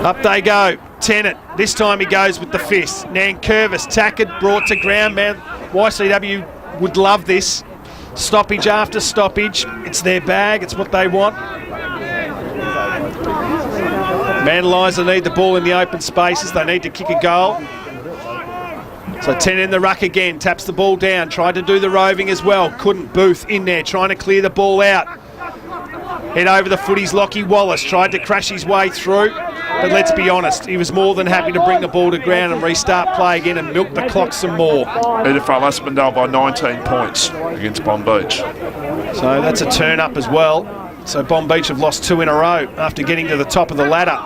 Up they go. Tennant. This time he goes with the fist. Nankervis tackled, brought to ground. Man, YCW would love this. Stoppage after stoppage. It's their bag. It's what they want. Man, Eliza need the ball in the open spaces. They need to kick a goal. So Tennant in the ruck again. Taps the ball down. Tried to do the roving as well. Couldn't. Booth in there trying to clear the ball out. Head over the footy's Lockie Wallace. Tried to crash his way through. But let's be honest, he was more than happy to bring the ball to ground and restart play again and milk the clock some more. Edifal Aspendale by 19 points against Bomb Beach. So that's a turn up as well. So Bomb Beach have lost 2 in a row after getting to the top of the ladder.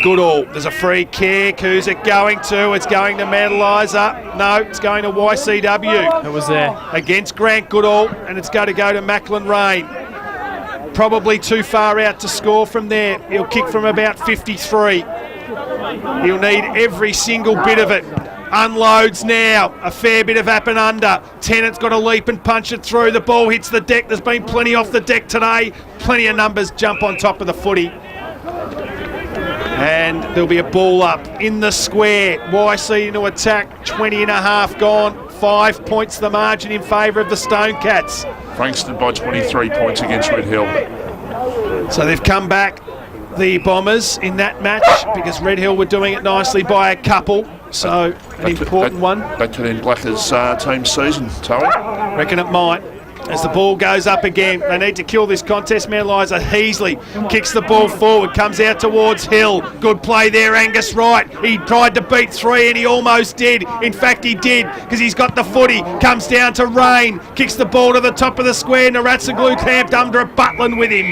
Goodall, there's a free kick. Who's it going to? It's going to Mount Eliza. No, it's going to YCW. It was there. Against Grant Goodall, and it's going to go to Macklin Rain. Probably too far out to score from there. He'll kick from about 53. He'll need every single bit of it. Unloads now. A fair bit of up and under. Tennant's got to leap and punch it through. The ball hits the deck. There's been plenty off the deck today. Plenty of numbers jump on top of the footy. And there'll be a ball up in the square. YC to attack. 20 and a half gone. 5 points the margin in favour of the Stone Cats. Frankston by 23 points against Red Hill. So they've come back, the Bombers, in that match because Red Hill were doing it nicely by a couple. So an important one. That could end Blacker's team season, Toey. Reckon it might. As the ball goes up again, they need to kill this contest. Man, Eliza Heasley kicks the ball forward, comes out towards Hill. Good play there, Angus Wright. He tried to beat 3 and he almost did. In fact, he did because he's got the footy. Comes down to Rain, kicks the ball to the top of the square. Naratsaglu camped under a Butland with him.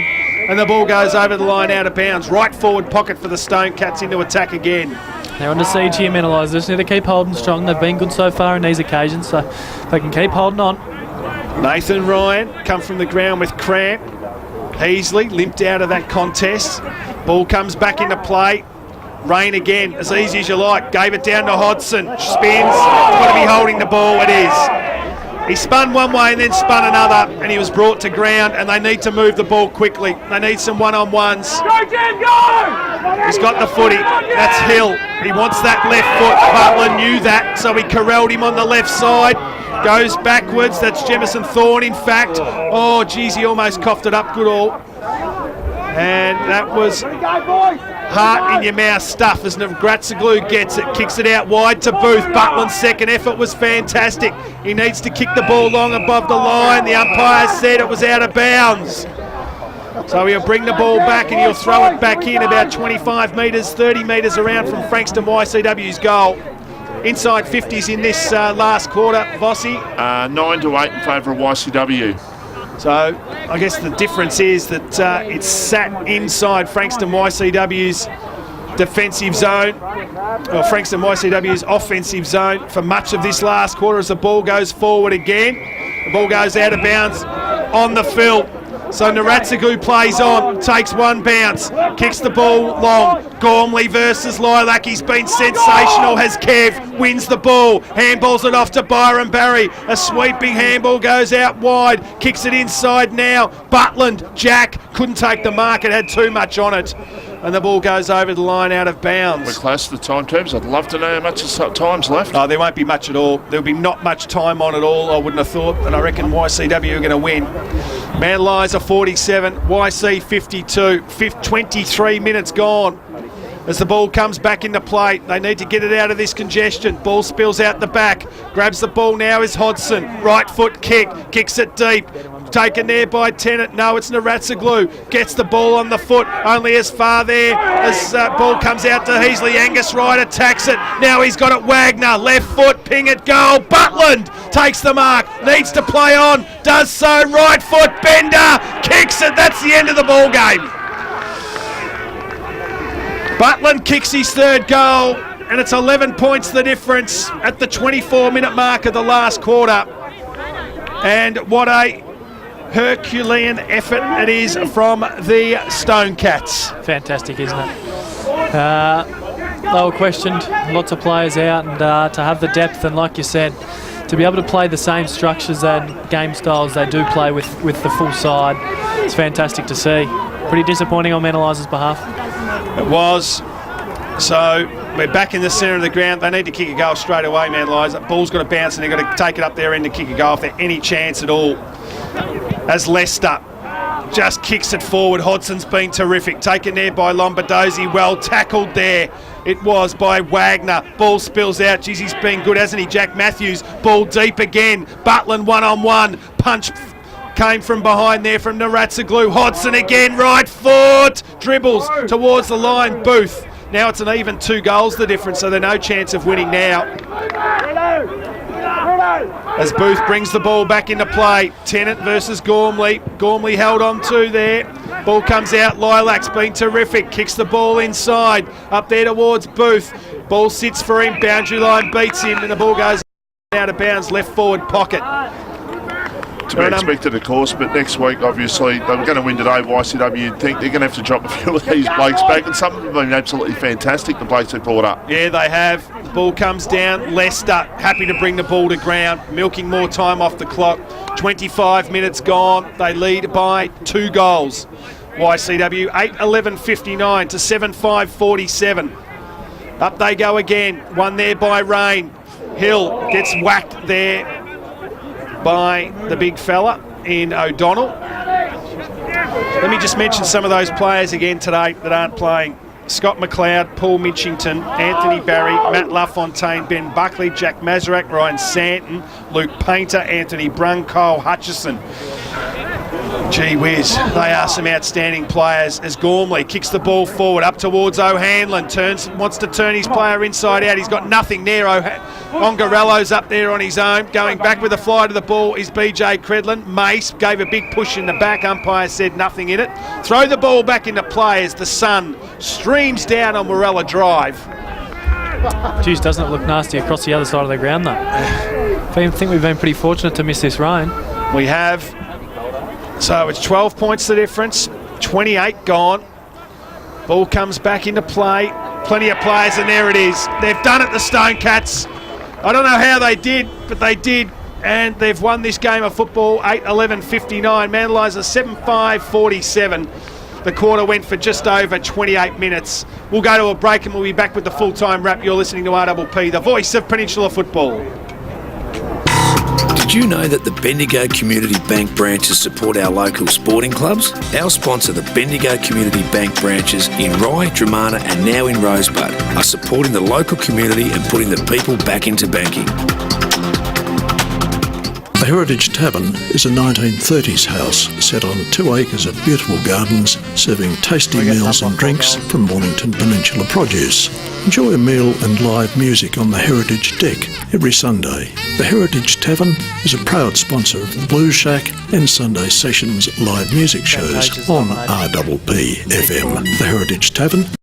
And the ball goes over the line out of bounds. Right forward pocket for the Stone Cats into attack again. They're under siege here, men. Eliza. Just need to keep holding strong. They've been good so far in these occasions, so they can keep holding on. Nathan Ryan come from the ground with cramp. Heasley limped out of that contest. Ball comes back into play. Rain again, as easy as you like. Gave it down to Hodgson. Spins. Got to be holding the ball. It is. He spun one way and then spun another, and he was brought to ground, and they need to move the ball quickly. They need some one-on-ones. He's got the footy. That's Hill. He wants that left foot. Butler knew that, so he corralled him on the left side. Goes backwards. That's Jemison Thorne, in fact. Oh, geez, he almost coughed it up. Good all. And that was heart in your mouth stuff as Navratilou gets it, kicks it out wide to Booth. Butland's second effort was fantastic. He needs to kick the ball long above the line. The umpire said it was out of bounds. So he'll bring the ball back and he'll throw it back in about 25 metres, 30 metres around from Frankston YCW's goal. Inside 50s in this last quarter, Vossi. 9-8 in favour of YCW. So I guess the difference is that it's sat inside Frankston YCW's defensive zone, or Frankston YCW's offensive zone for much of this last quarter as the ball goes forward again. The ball goes out of bounds on the fill. So Navratilou plays on, takes one bounce, kicks the ball long. Gormley versus Lilac. He's been sensational. Has Kev, wins the ball, handballs it off to Byron Barry. A sweeping handball goes out wide, kicks it inside now. Butland, Jack, couldn't take the mark, it had too much on it. And the ball goes over the line out of bounds. We're close to the time terms. I'd love to know how much time's left. Oh, there won't be much at all. There'll be not much time on at all, I wouldn't have thought. And I reckon YCW are going to win. Man Liza 47, YC 52. 23 minutes gone. As the ball comes back into play, they need to get it out of this congestion. Ball spills out the back. Grabs the ball now is Hodgson. Right foot kick. Kicks it deep. Taken there by Tennant. No, it's Navratilou. Gets the ball on the foot. Only as far there as ball comes out to Heasley. Angus Wright attacks it. Now he's got it. Wagner. Left foot. Ping it. Goal. Butland takes the mark. Needs to play on. Does so. Right foot. Bender. Kicks it. That's the end of the ball game. Butland kicks his third goal, and it's 11 points the difference at the 24-minute mark of the last quarter. And what a Herculean effort it is from the Stone Cats. Fantastic, isn't it? They were questioned, lots of players out, and to have the depth, and like you said, to be able to play the same structures and game styles they do play with the full side, it's fantastic to see. Pretty disappointing on Eliza's behalf. It was. So we're back in the centre of the ground. They need to kick a goal straight away, man, Eliza. Ball's got to bounce and they've got to take it up their end to kick a goal if there's any chance at all. As Leicester just kicks it forward. Hodgson's been terrific. Taken there by Lombardozzi. Well tackled there. It was by Wagner. Ball spills out. Geez, he's been good, hasn't he? Jack Matthews. Ball deep again. Butland one-on-one. Punch came from behind there from Navratilou. Hodgson again, right foot. Dribbles towards the line. Booth. Now it's an even 2 goals the difference, so they're no chance of winning now. As Booth brings the ball back into play. Tennant versus Gormley. Gormley held on to there. Ball comes out. Lilac's been terrific. Kicks the ball inside. Up there towards Booth. Ball sits for him. Boundary line beats him, and the ball goes out of bounds. Left forward pocket. To be expected, of course, but next week, obviously, they were going to win today. YCW, you'd think they're going to have to drop a few of these blokes back, and some of them have been absolutely fantastic, the blokes they brought up. Yeah, they have. The ball comes down. Leicester happy to bring the ball to ground, milking more time off the clock. 25 minutes gone. They lead by 2 goals. YCW 8-11-59 to 7-5-47. Up they go again. One there by Rain. Hill gets whacked there by the big fella in O'Donnell. Let me just mention some of those players again today that aren't playing. Scott McLeod, Paul Mitchington, Anthony Barry, Matt LaFontaine, Ben Buckley, Jack Mazurek, Ryan Santon, Luke Painter, Anthony Brun, Kyle Hutchison. Gee whiz, they are some outstanding players as Gormley kicks the ball forward up towards O'Hanlon, wants to turn his player inside out. He's got nothing there. Ongarello's up there on his own. Going back with a fly to the ball is BJ Credlin. Mace gave a big push in the back. Umpire said nothing in it. Throw the ball back into play as the sun streams down on Morella Drive. Geez, doesn't it look nasty across the other side of the ground though? I think we've been pretty fortunate to miss this rain. We have. So it's 12 points the difference, 28 gone. Ball comes back into play. Plenty of players, and there it is. They've done it, the Stone Cats. I don't know how they did, but they did. And they've won this game of football 8-11-59. Mandeliza 7-5-47. The quarter went for just over 28 minutes. We'll go to a break and we'll be back with the full-time wrap. You're listening to RPP, the voice of Peninsula football. Did you know that the Bendigo Community Bank branches support our local sporting clubs? Our sponsor, the Bendigo Community Bank branches in Rye, Dramana and now in Rosebud, are supporting the local community and putting the people back into banking. The Heritage Tavern is a 1930s house set on 2 acres of beautiful gardens, serving tasty meals and drinks from Mornington Peninsula produce. Enjoy a meal and live music on the Heritage Deck every Sunday. The Heritage Tavern is a proud sponsor of the Blues Shack and Sunday Sessions live music shows on RPP FM. The Heritage Tavern